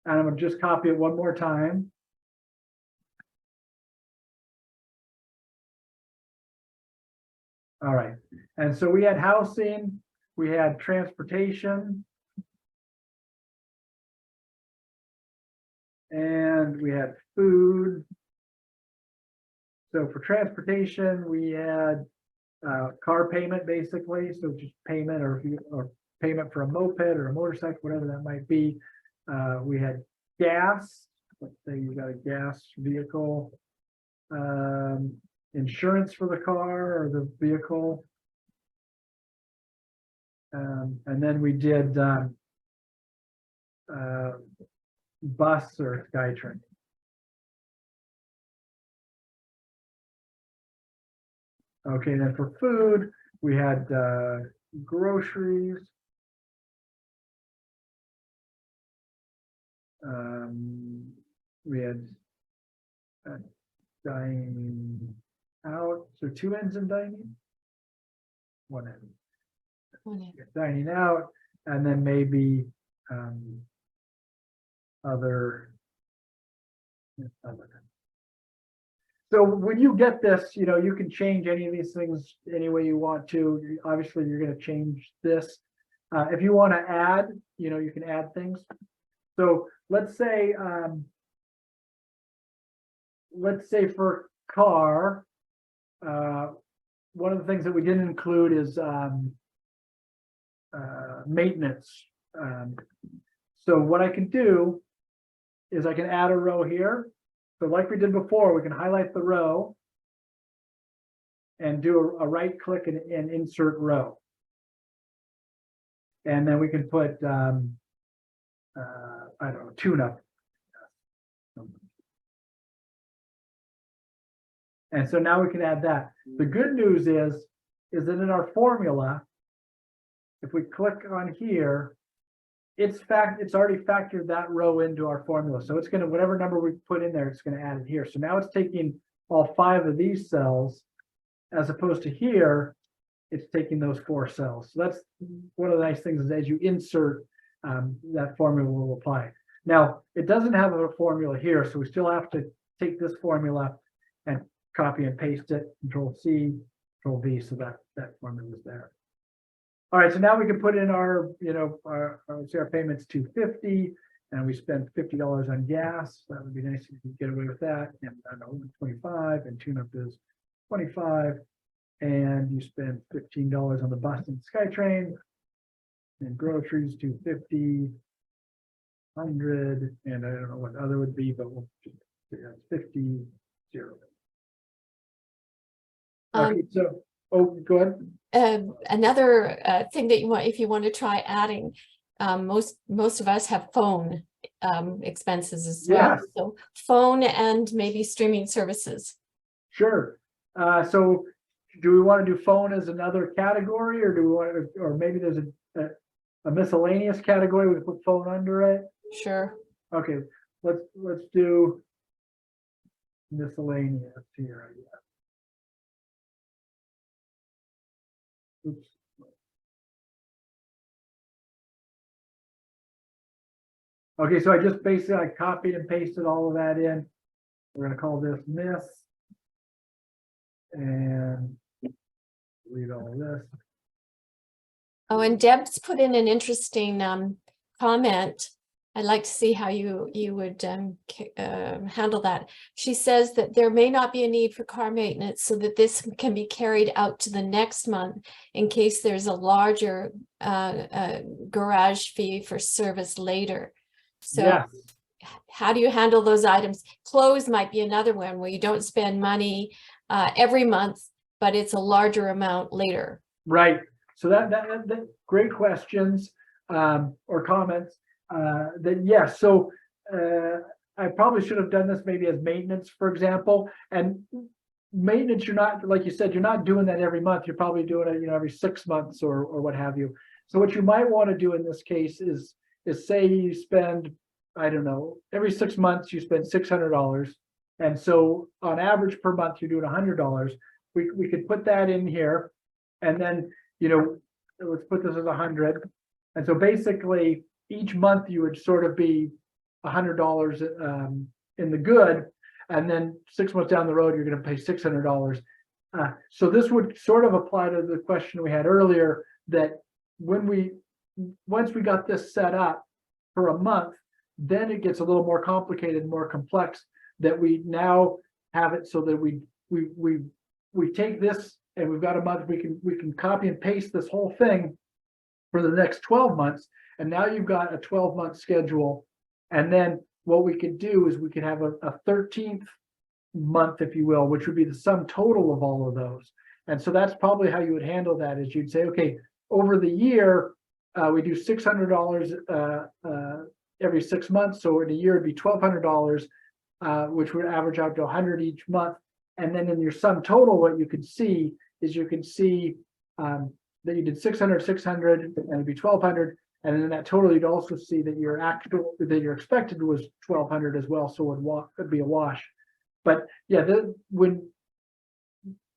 And I'm going to just copy it one more time. All right. And so we had housing, we had transportation, and we had food. So for transportation, we had car payment basically, so just payment or payment for a moped or a motorcycle, whatever that might be. We had gas. Let's say you got a gas vehicle. Insurance for the car or the vehicle. And then we did bus or SkyTrain. Okay, then for food, we had groceries. We had dining out, so 2 ends in dining, 1 end. Dining out, and then maybe other. So when you get this, you can change any of these things any way you want to. Obviously, you're going to change this. If you want to add, you can add things. So let's say for car, one of the things that we didn't include is maintenance. So what I can do is I can add a row here. So like we did before, we can highlight the row and do a right click and insert row. And then we can put, I don't know, tune up. And so now we can add that. The good news is that in our formula, if we click on here, it's already factored that row into our formula. So it's going to, whatever number we put in there, it's going to add it here. So now it's taking all 5 of these cells, as opposed to here, it's taking those 4 cells. So that's one of the nice things, is as you insert, that formula will apply. Now, it doesn't have a formula here, so we still have to take this formula and copy and paste it, Control C, Control V, so that formula is there. All right, so now we can put in our, say our payment's $250, and we spent $50 on gas. That would be nice if you could get away with that. And I don't know, 25, and tune-up is 25, and you spend $15 on the bus and SkyTrain, and groceries $250, 100, and I don't know what other would be, but we'll just figure out 50, 0. Okay, so go ahead. Another thing that if you want to try adding, most of us have phone expenses as well. Yes. So phone and maybe streaming services. Sure. So do we want to do phone as another category, or do we want, or maybe there's a miscellaneous category, we can put phone under it? Sure. Okay, let's do miscellaneous here, I guess. Oops. Okay, so I just basically I copied and pasted all of that in. We're gonna call this miss. And delete all of this. Oh, and Deb's put in an interesting comment. I'd like to see how you would handle that. She says that there may not be a need for car maintenance, so that this can be carried out to the next month in case there's a larger garage fee for service later. So Yes. how do you handle those items? Clothes might be another one where you don't spend money every month, but it's a larger amount later. Right. So that great questions or comments. Then yes. So I probably should have done this maybe as maintenance, for example. And maintenance, you're not, like you said, you're not doing that every month. You're probably doing it, every 6 months or what have you. So what you might want to do in this case is say you spend, I don't know, every 6 months you spend $600. And so on average per month, you're doing $100. We could put that in here. And then, let's put this as 100. And so basically each month you would sort of be $100 in the good. And then 6 months down the road, you're going to pay $600. So this would sort of apply to the question we had earlier, that once we got this set up for a month, then it gets a little more complicated, more complex, that we now have it so that we take this and we've got a month, we can copy and paste this whole thing for the next 12 months. And now you've got a 12-month schedule. And then what we could do is we could have a 13th month, if you will, which would be the sum total of all of those. And so that's probably how you would handle that, is you'd say, okay, over the year, we do $600 every 6 months. So in a year, it'd be $1,200, which would average out to 100 each month. And then in your sum total, what you could see is that you did 600, 600, and it'd be 1,200. And then in that total, you'd also see that your expected was 1,200 as well. So it'd be a wash. But yeah, the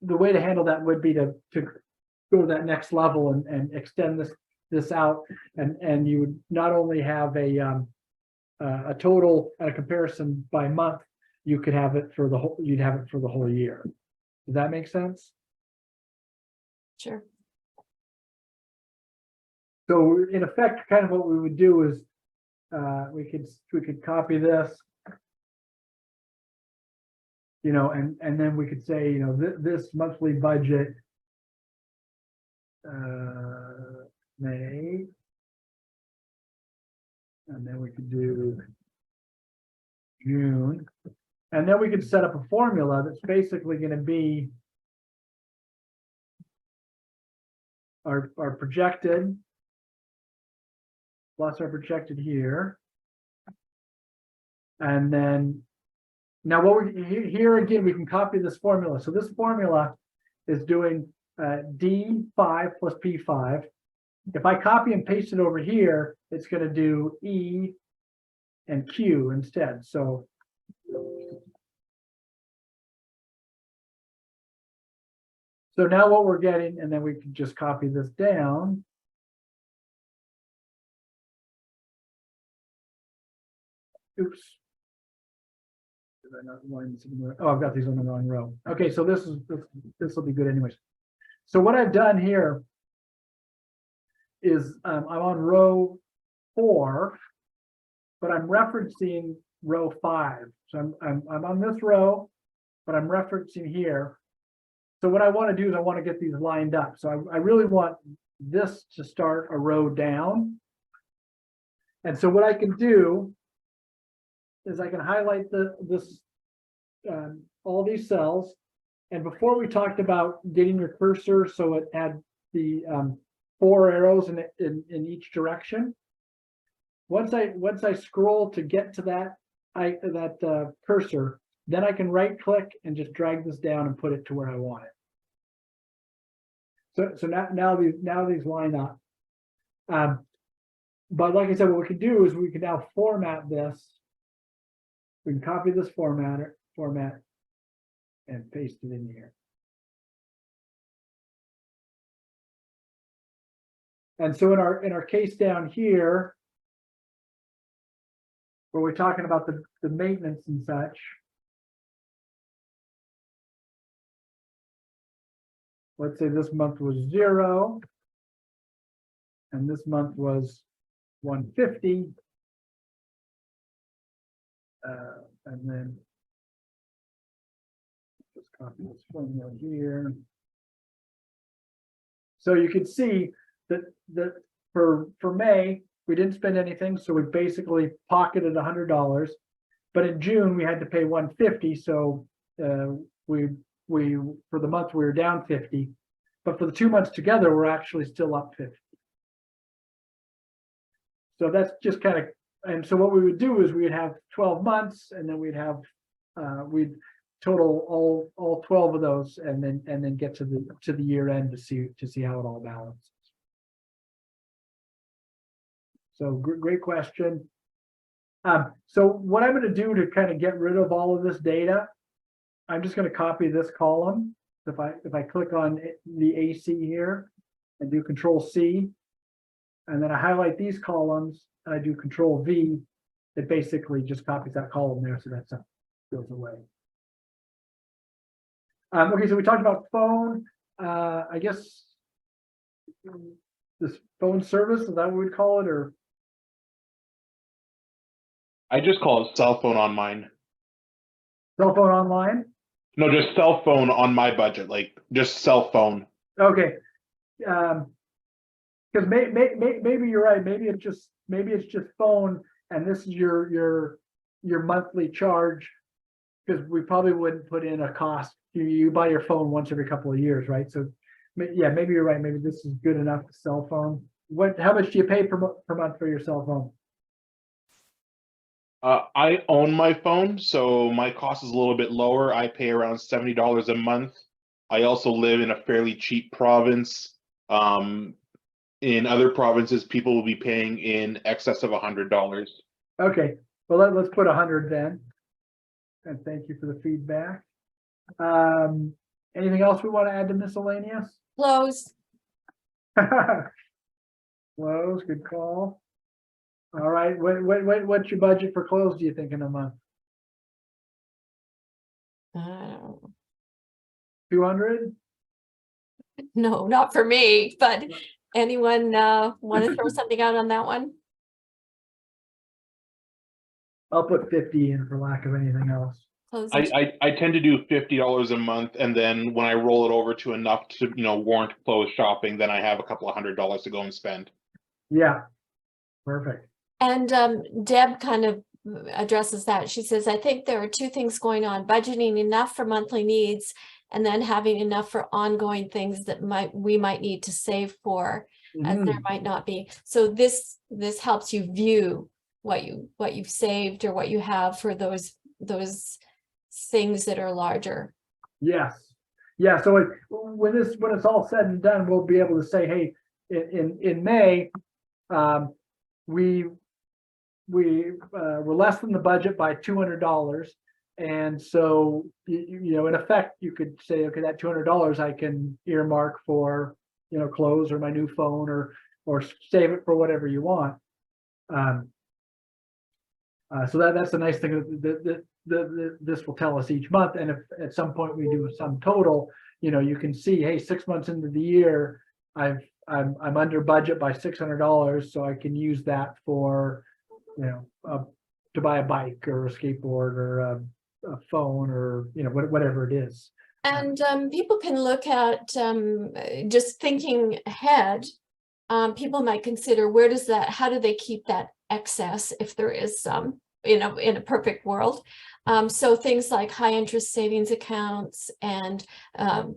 way to handle that would be to go to that next level and extend this out. And you would not only have a total and a comparison by month, you could have it for the whole, you'd have it for the whole year. Does that make sense? Sure. So in effect, kind of what we would do is we could copy this, and then we could say, this monthly budget May, and then we could do June, and then we could set up a formula that's basically going to be our projected plus our projected here. And then now what here again, we can copy this formula. So this formula is doing D5 plus P5. If I copy and paste it over here, it's going to do E and Q instead. So now what we're getting, and then we can just copy this down. Oops. Did I not line this in? Oh, I've got these on the wrong row. Okay, so this will be good anyways. So what I've done here is I'm on row 4, but I'm referencing row 5. So I'm on this row, but I'm referencing here. So what I want to do is I want to get these lined up. So I really want this to start a row down. And so what I can do is I can highlight all these cells. And before we talked about getting your cursor so it had the 4 arrows in each direction. Once I scroll to get to that cursor, then I can right click and just drag this down and put it to where I want it. So now these line up. But like I said, what we can do is we can now format this. We can copy this format and paste it in here. And so in our case down here, where we're talking about the maintenance and such, let's say this month was 0, and this month was 150, and then just copy this formula here. So you can see that for May we didn't spend anything, so we basically pocketed $100. But in June we had to pay 150, so we for the month we were down 50, but for the 2 months together we're actually still up 50. So that's just kind of, and so what we would do is we'd have 12 months, and then we'd have we'd total all 12 of those, and then get to the year end to see how it all balances. So great question. So what I'm going to do to kind of get rid of all of this data, I'm just going to copy this column. If I click on the AC here and do Control C, and then I highlight these columns and I do Control V, it basically just copies that column there, so that goes away. Okay, so we talked about phone. I guess this phone service, is that what we'd call it, or? I just call it cell phone on mine. Cell phone online? No, just cell phone on my budget, like just cell phone. Okay. Because maybe you're right. Maybe it's just phone, and this is your monthly charge. Because we probably wouldn't put in a cost. You buy your phone once every couple of years, right? So yeah, maybe you're right. Maybe this is good enough for cell phone. How much do you pay per month for your cell phone? I own my phone, so my cost is a little bit lower. I pay around $70 a month. I also live in a fairly cheap province. In other provinces, people will be paying in excess of $100. Okay, well let's put 100 then. And thank you for the feedback. Anything else we want to add to miscellaneous? Close. Close, good call. All right, what's your budget for clothes, do you think, in a month? 200? No, not for me, but anyone want to throw something out on that one? I'll put 50 in for lack of anything else. Close. I tend to do $50 a month, and then when I roll it over to enough to warrant clothes shopping, then I have a couple of $100 to go and spend. Yeah, perfect. And Deb kind of addresses that. She says, I think there are two things going on: budgeting enough for monthly needs, and then having enough for ongoing things that we might need to save for, as there might not be. So this helps you view what you've saved or what you have for those things that are larger. Yes. Yeah. So when it's all said and done, we'll be able to say, hey, in May, we were less than the budget by $200, and so in effect you could say, okay, that $200 I can earmark for clothes or my new phone, or save it for whatever you want. So that's a nice thing that this will tell us each month. And if at some point we do a sum total, you can see, hey, 6 months into the year, I'm under budget by $600, so I can use that for to buy a bike or a skateboard or a phone or whatever it is. And people can look at just thinking ahead. People might consider, how do they keep that excess, if there is some, in a perfect world. So things like high interest savings accounts and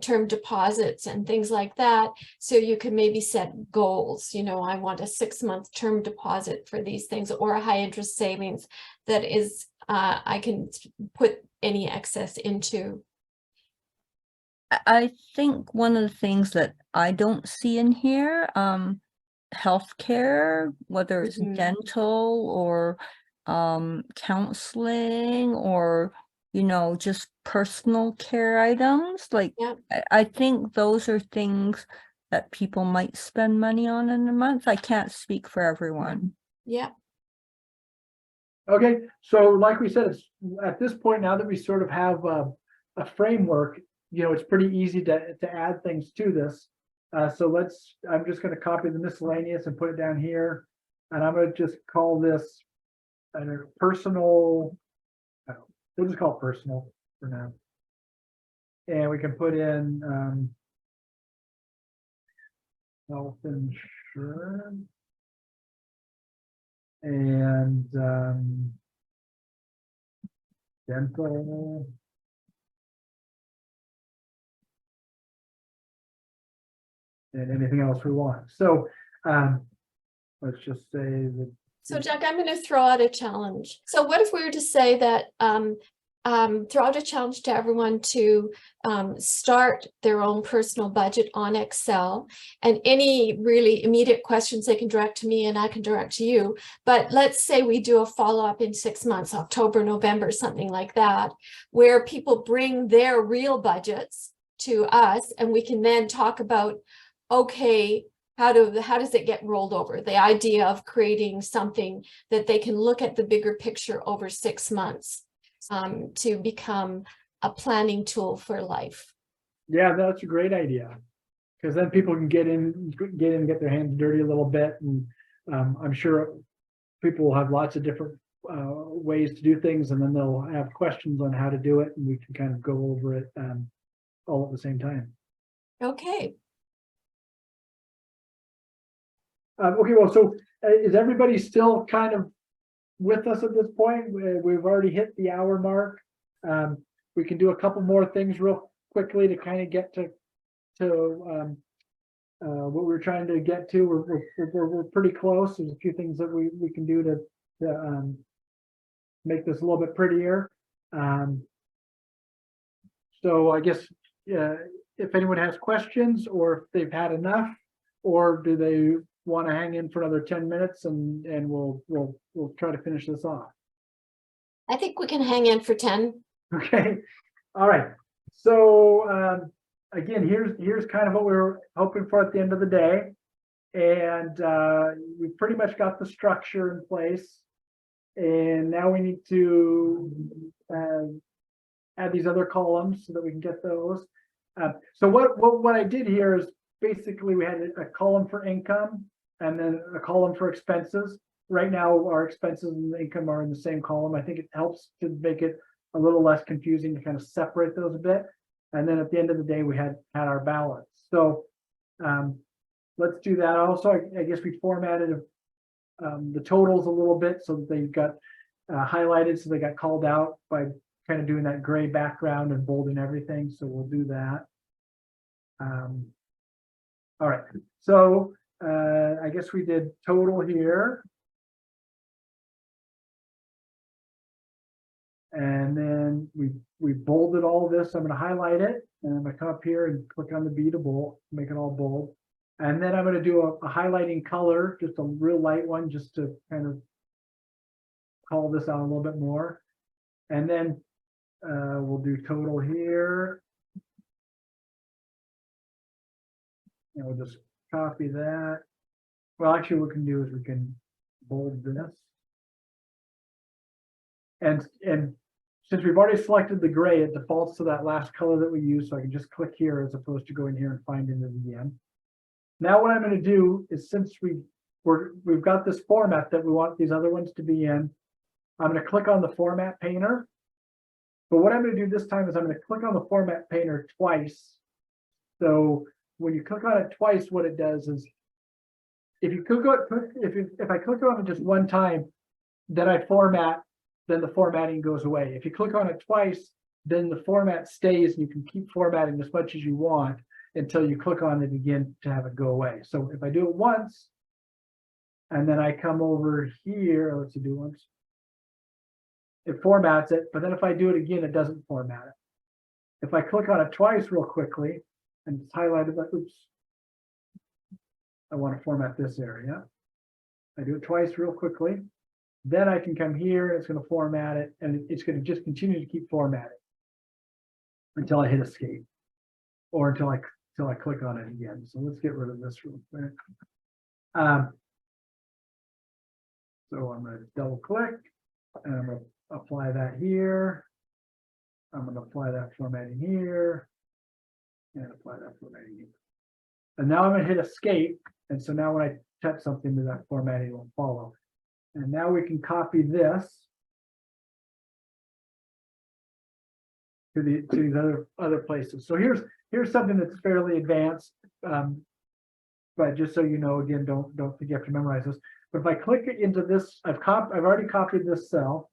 term deposits and things like that. So you can maybe set goals. I want a 6-month term deposit for these things, or a high interest savings that is I can put any excess into. I think one of the things that I don't see in here, healthcare, whether it's Mhm. dental or counseling or, just personal care items. Like, Yep. I think those are things that people might spend money on in a month. I can't speak for everyone. Yeah. Okay, so like we said, it's at this point now that we sort of have a framework, it's pretty easy to add things to this. So I'm just going to copy the miscellaneous and put it down here. And I'm going to just call this personal. We'll just call it personal for now. And we can put in health insurance. And dental. And anything else we want. So let's just say that. So Doug, I'm going to throw out a challenge. So what if we were to say that throw out a challenge to everyone to start their own personal budget on Excel, and any really immediate questions they can direct to me and I can direct to you. But let's say we do a follow-up in 6 months, October, November, something like that, where people bring their real budgets to us and we can then talk about, okay, how does it get rolled over? The idea of creating something that they can look at the bigger picture over 6 months to become a planning tool for life. Yeah, that's a great idea. Because then people can get in and get their hands dirty a little bit. And I'm sure people will have lots of different ways to do things, and then they'll have questions on how to do it, and we can kind of go over it all at the same time. Okay. Okay, well, so is everybody still kind of with us at this point? We've already hit the hour mark. We can do a couple more things real quickly to kind of get to what we're trying to get to. We're pretty close. There's a few things that we can do to make this a little bit prettier. So I guess if anyone has questions, or if they've had enough, or do they want to hang in for another 10 minutes and we'll try to finish this off. I think we can hang in for 10. Okay. All right. So again, here's kind of what we were hoping for at the end of the day. And we've pretty much got the structure in place. And now we need to add these other columns so that we can get those. So what I did here is basically we had a column for income and then a column for expenses. Right now, our expenses and income are in the same column. I think it helps to make it a little less confusing to kind of separate those a bit. And then at the end of the day, we had our balance. So let's do that. Also, I guess we formatted the totals a little bit so that they got highlighted, so they got called out by kind of doing that gray background and bolding everything. So we'll do that. All right. So I guess we did total here. And then we bolded all this. I'm going to highlight it, and I'm going to come up here and click on the B to bold, make it all bold. And then I'm going to do a highlighting color, just a real light one, just to kind of call this out a little bit more. And then we'll do total here. And we'll just copy that. Well, actually, what we can do is we can bold this. And since we've already selected the gray, it defaults to that last color that we use. So I can just click here as opposed to going here and finding it again. Now what I'm going to do is, since we've got this format that we want these other ones to be in, I'm going to click on the format painter. But what I'm going to do this time is I'm going to click on the format painter twice. So when you click on it twice, what it does is, if I click on it just one time, then I format, then the formatting goes away. If you click on it twice, then the format stays, and you can keep formatting as much as you want until you click on it again to have it go away. So if I do it once, and then I come over here, let's do it once, it formats it, but then if I do it again, it doesn't format it. If I click on it twice real quickly and it's highlighted, like, oops, I want to format this area. I do it twice real quickly. Then I can come here, it's going to format it, and it's going to just continue to keep formatting until I hit escape, or until I click on it again. So let's get rid of this real quick. So I'm going to double click, and I'm going to apply that here. I'm going to apply that formatting here, and apply that formatting here. And now I'm going to hit escape, and so now when I touch something, that formatting will follow. And now we can copy this to these other places. So here's something that's fairly advanced, but just so you know, again, don't think you have to memorize this. But if I click into this, I've already copied this cell.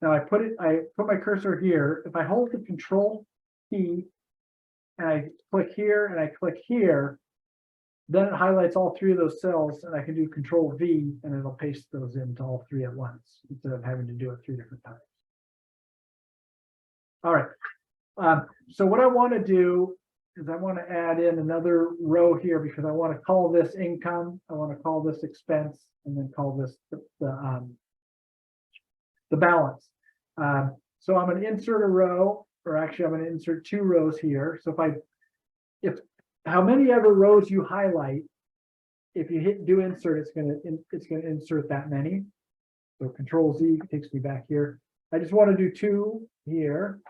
Now I put my cursor here. If I hold the Control key and I click here and I click here, then it highlights all three of those cells, and I can do Control V and it'll paste those into all three at once instead of having to do it 3 different times. All right. So what I want to do is I want to add in another row here because I want to call this income. I want to call this expense, and then call this the balance. So I'm going to insert a row, or actually I'm going to insert 2 rows here. So if how many ever rows you highlight, if you hit do insert, it's going to insert that many. So Control Z takes me back here. I just want to do 2 here.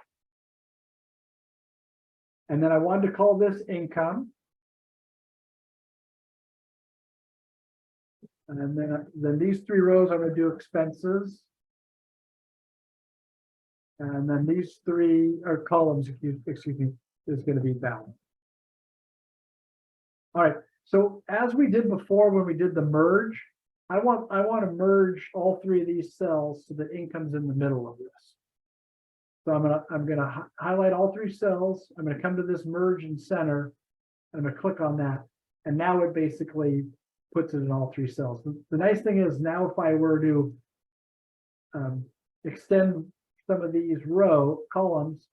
And then I wanted to call this income. And then these 3 rows, I'm going to do expenses. And then these 3 are columns, excuse me, is going to be balance. All right, so as we did before when we did the merge, I want to merge all 3 of these cells so that income's in the middle of this. So I'm gonna highlight all 3 cells. I'm gonna come to this merge and center. I'm gonna click on that, and now it basically puts it in all 3 cells. The nice thing is now if I were to extend some of these columns,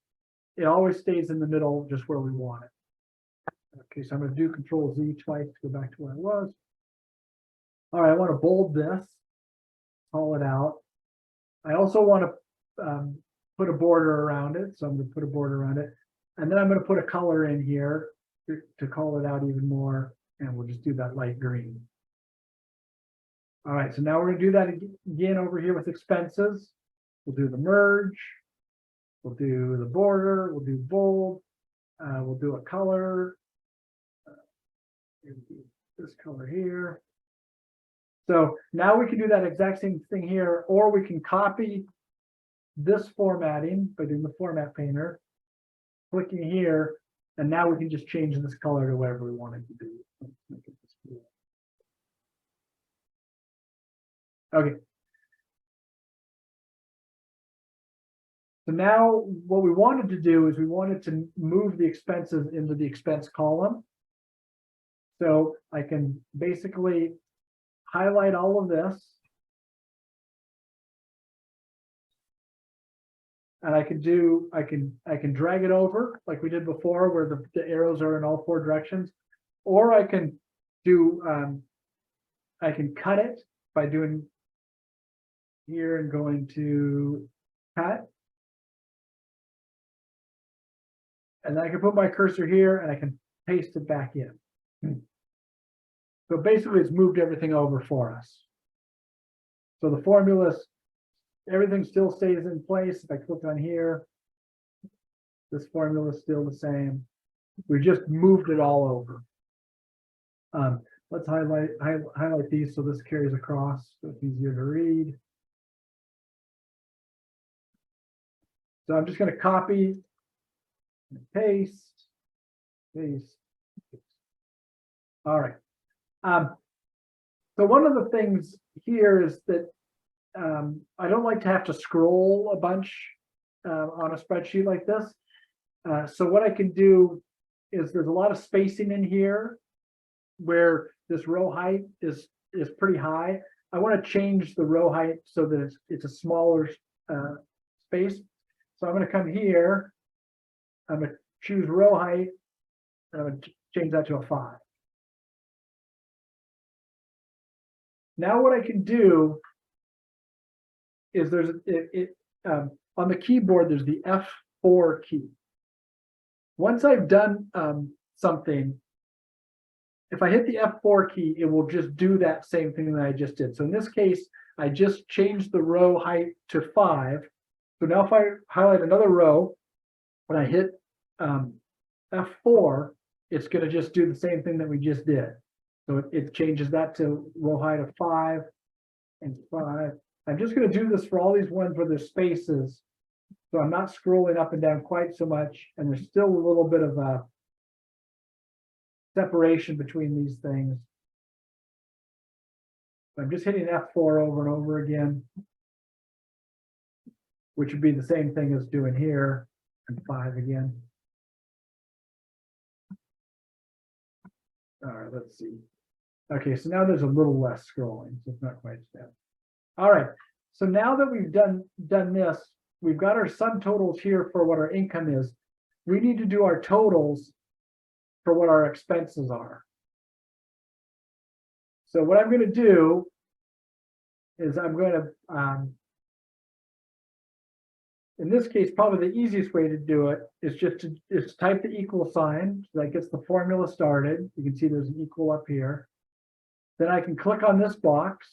it always stays in the middle, just where we want it. Okay, so I'm going to do Control Z twice to go back to where I was. All right, I want to bold this, call it out. I also want to put a border around it, so I'm going to put a border around it. And then I'm going to put a color in here to call it out even more, and we'll just do that light green. All right, so now we're going to do that again over here with expenses. We'll do the merge, we'll do the border, we'll do bold, we'll do a color. This color here. So now we can do that exact same thing here, or we can copy this formatting by doing the format painter, clicking here, and now we can just change this color to whatever we want it to be. Okay. So now what we wanted to do is we wanted to move the expenses into the expense column. So I can basically highlight all of this. And I can drag it over like we did before where the arrows are in all 4 directions. Or I can do, I can cut it by doing here and going to cut. And then I can put my cursor here and I can paste it back in. So basically it's moved everything over for us. So the formulas, everything still stays in place. If I click on here, this formula is still the same. We just moved it all over. Let's highlight these so this carries across so it's easier to read. So I'm just going to copy and paste. All right. So one of the things here is that I don't like to have to scroll a bunch on a spreadsheet like this. So what I can do is there's a lot of spacing in here where this row height is pretty high. I want to change the row height so that it's a smaller space. So I'm going to come here I'm gonna choose row height, and I'm gonna change that to a 5. Now what I can do is there's on the keyboard, there's the F4 key. Once I've done something, if I hit the F4 key, it will just do that same thing that I just did. So in this case, I just changed the row height to 5. So now if I highlight another row, when I hit F4, it's going to just do the same thing that we just did. So it changes that to row height of 5 and 5. I'm just going to do this for all these ones where there's spaces. So I'm not scrolling up and down quite so much. And there's still a little bit of a separation between these things. I'm just hitting F4 over and over again, which would be the same thing as doing here, and 5 again. All right, let's see. Okay, so now there's a little less scrolling, so it's not quite that. All right, so now that we've done this, we've got our subtotals here for what our income is. We need to do our totals for what our expenses are. So what I'm going to do is I'm going to, in this case, probably the easiest way to do it is just to type the equal sign. So that gets the formula started. You can see there's an equal up here. Then I can click on this box.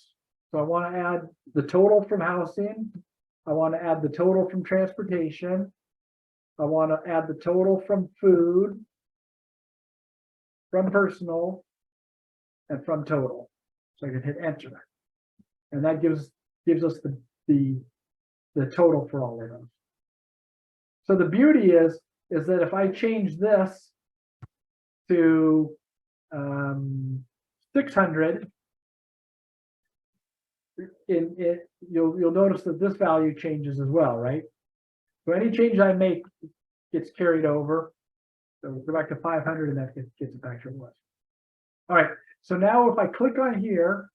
So I want to add the total from housing. I want to add the total from transportation. I want to add the total from food, from personal, and from total. So I can hit enter. And that gives us the total for all of those. So the beauty is that if I change this to 600, you'll notice that this value changes as well, right? So any change I make gets carried over. So we'll go back to 500 and that gets it back to what it was. All right, so now if I click on here,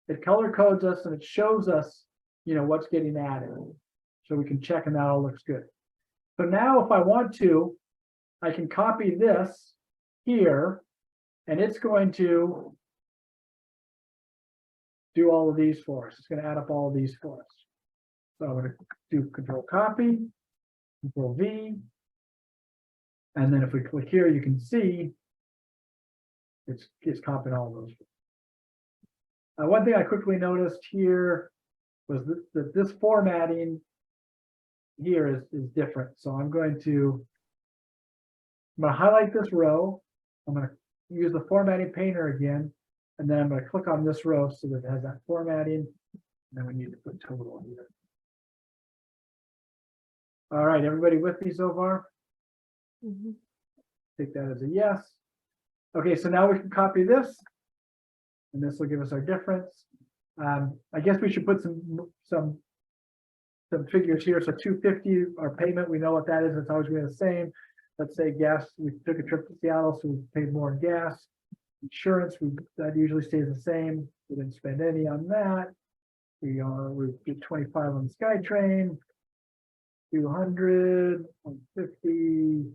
it color codes us and it shows us, what's getting added. So we can check and that all looks good. So now if I want to, I can copy this here and it's going to do all of these for us. It's going to add up all of these for us. So I'm going to do Control Copy, Control V. And then if we click here, you can see it's copying all of those. One thing I quickly noticed here was that this formatting here is different. So I'm going to highlight this row. I'm going to use the formatting painter again, and then I'm going to click on this row so that it has that formatting. And then we need to put total here. All right, everybody with me so far? Mhm. Take that as a yes. Okay, so now we can copy this, and this will give us our difference. I guess we should put some figures here. So 250, our payment, we know what that is. It's always going to be the same. Let's say gas, we took a trip to Seattle, so we paid more in gas. Insurance, that usually stays the same. We didn't spend any on that. We did 25 on the SkyTrain, 200, 150,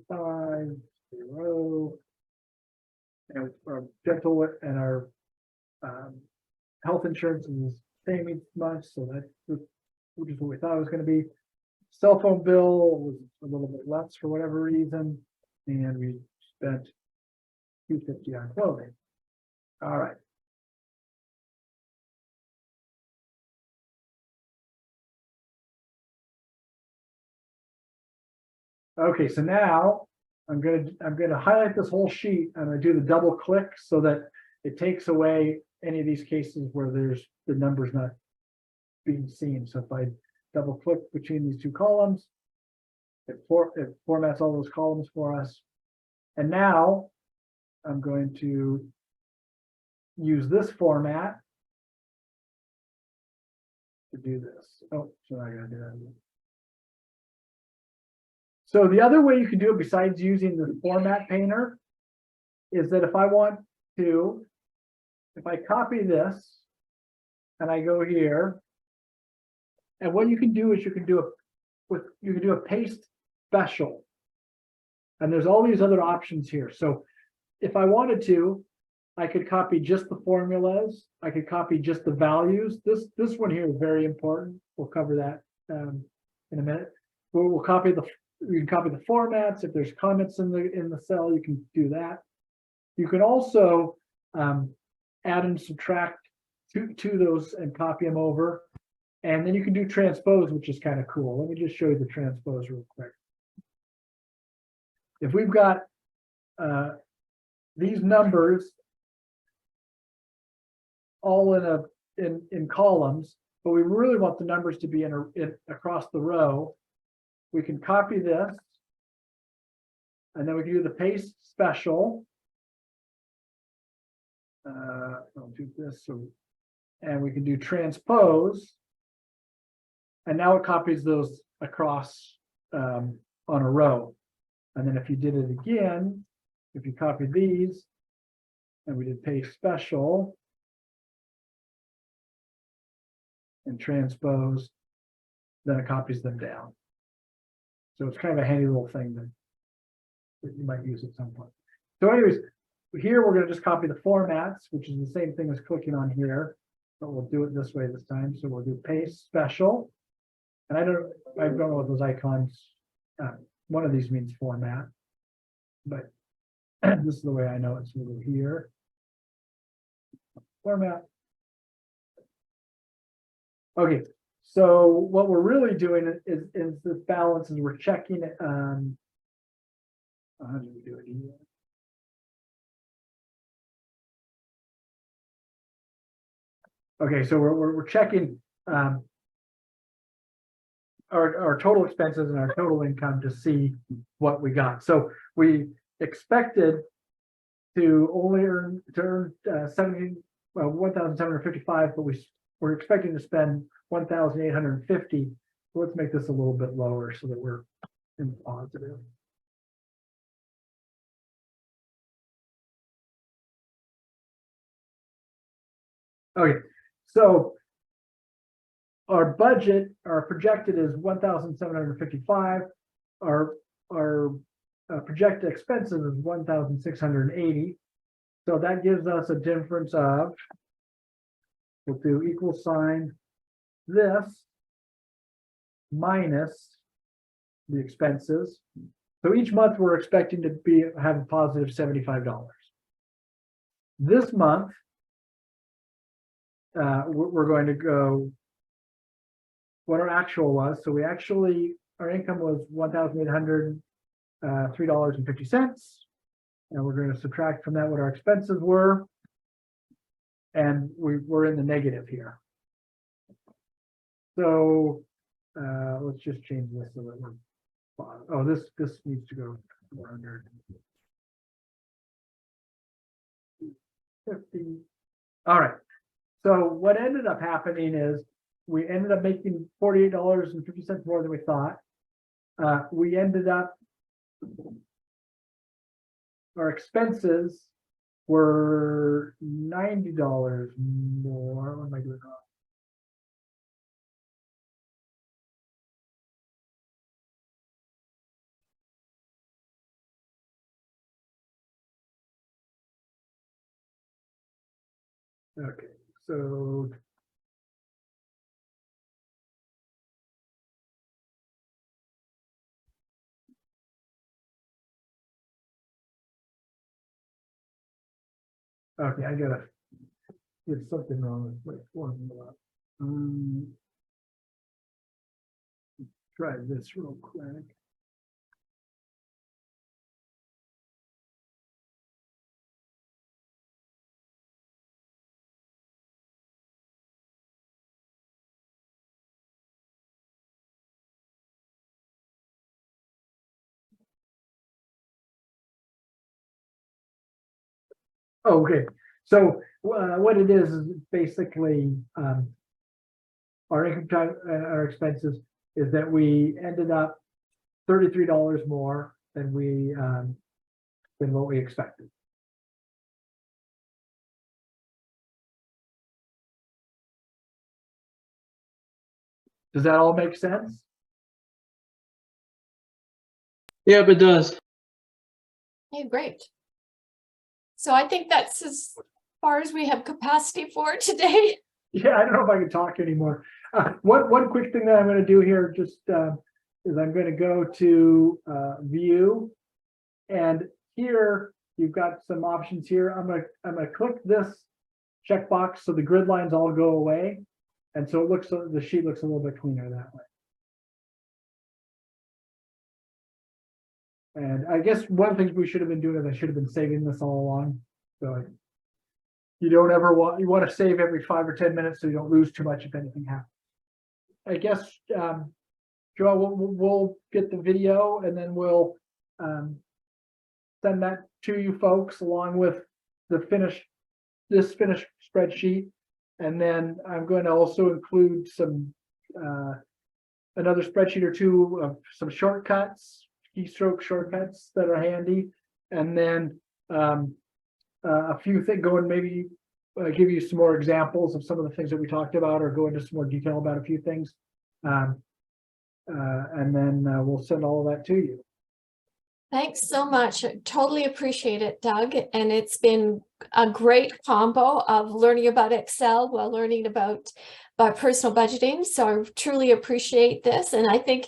5, 0. And our dental and our health insurance is the same each month, so that's which is what we thought it was going to be. Cell phone bill was a little bit less for whatever reason, and we spent $250 on clothing. All right. Okay, so now I'm going to highlight this whole sheet. I'm going to do the double click so that it takes away any of these cases where there's the numbers not being seen. So if I double click between these two columns, it formats all those columns for us. And now I'm going to use this format to do this. Oh, so I gotta do that again. So the other way you can do it besides using the format painter is that if I want to, if I copy this and I go here, and what you can do is you can do a paste special. And there's all these other options here. So if I wanted to, I could copy just the formulas. I could copy just the values. This one here is very important. We'll cover that in a minute. We'll copy you can copy the formats. If there's comments in the cell, you can do that. You can also add and subtract to those and copy them over. And then you can do transpose, which is kind of cool. Let me just show you the transpose real quick. If we've got these numbers all in columns, but we really want the numbers to be across the row, we can copy this, and then we can do the paste special. I'll do this, and we can do transpose, and now it copies those across on a row. And then if you did it again, if you copy these, and we did paste special and transpose, then it copies them down. So it's kind of a handy little thing that you might use at some point. So anyways, here we're going to just copy the formats, which is the same thing as clicking on here, but we'll do it this way this time. So we'll do paste special. And I don't know what those icons, one of these means format, but this is the way I know it. So we'll go here, format. Okay, so what we're really doing is this balance is we're checking it. How do we do it here? Okay, so we're checking our total expenses and our total income to see what we got. So we expected to only earn 1,755, but we're expecting to spend 1,850. So let's make this a little bit lower so that we're in positive. Okay, so our budget, our projected is 1,755. Our projected expenses is 1,680. So that gives us a difference of, we'll do equal sign this minus the expenses. So each month we're expecting to have a positive $75. This month, we're going to go what our actual was. So our income was $1,803.50. And we're going to subtract from that what our expenses were. And we're in the negative here. So let's just change this a little. Oh, this needs to go 450. All right. So what ended up happening is we ended up making $48.50 more than we thought. We ended up, our expenses were $90 more. What am I doing wrong? Okay, so okay, I gotta get something wrong with my formula. Try this real quick. Oh, okay, so what it is basically our income tax and our expenses is that we ended up $33 more than what we expected. Does that all make sense? Yep, it does. Yeah, great. So I think that's as far as we have capacity for today. Yeah, I don't know if I can talk anymore. One quick thing that I'm going to do here just is I'm going to go to view, and here you've got some options here. I'm gonna click this checkbox so the grid lines all go away, and so it looks, the sheet looks a little bit cleaner that way. And I guess one of the things we should have been doing is I should have been saving this all along. So you don't ever want, you want to save every 5 or 10 minutes so you don't lose too much if anything happens. I guess, Joe, we'll get the video and then we'll send that to you folks along with the finished spreadsheet. And then I'm going to also include some another spreadsheet or two of some shortcuts, keystroke shortcuts that are handy, and then a few things, go and maybe give you some more examples of some of the things that we talked about, or go into some more detail about a few things, and then we'll send all of that to you. Thanks so much. I totally appreciate it, Doug. And it's been a great combo of learning about Excel while learning about personal budgeting. So I truly appreciate this. And I think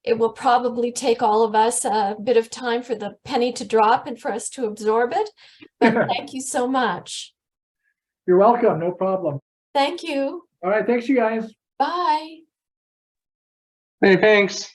it will probably take all of us a bit of time for the penny to drop and for us to absorb it. But thank you so much. You're welcome. No problem. Thank you. All right. Thanks, you guys. Bye. Hey, thanks.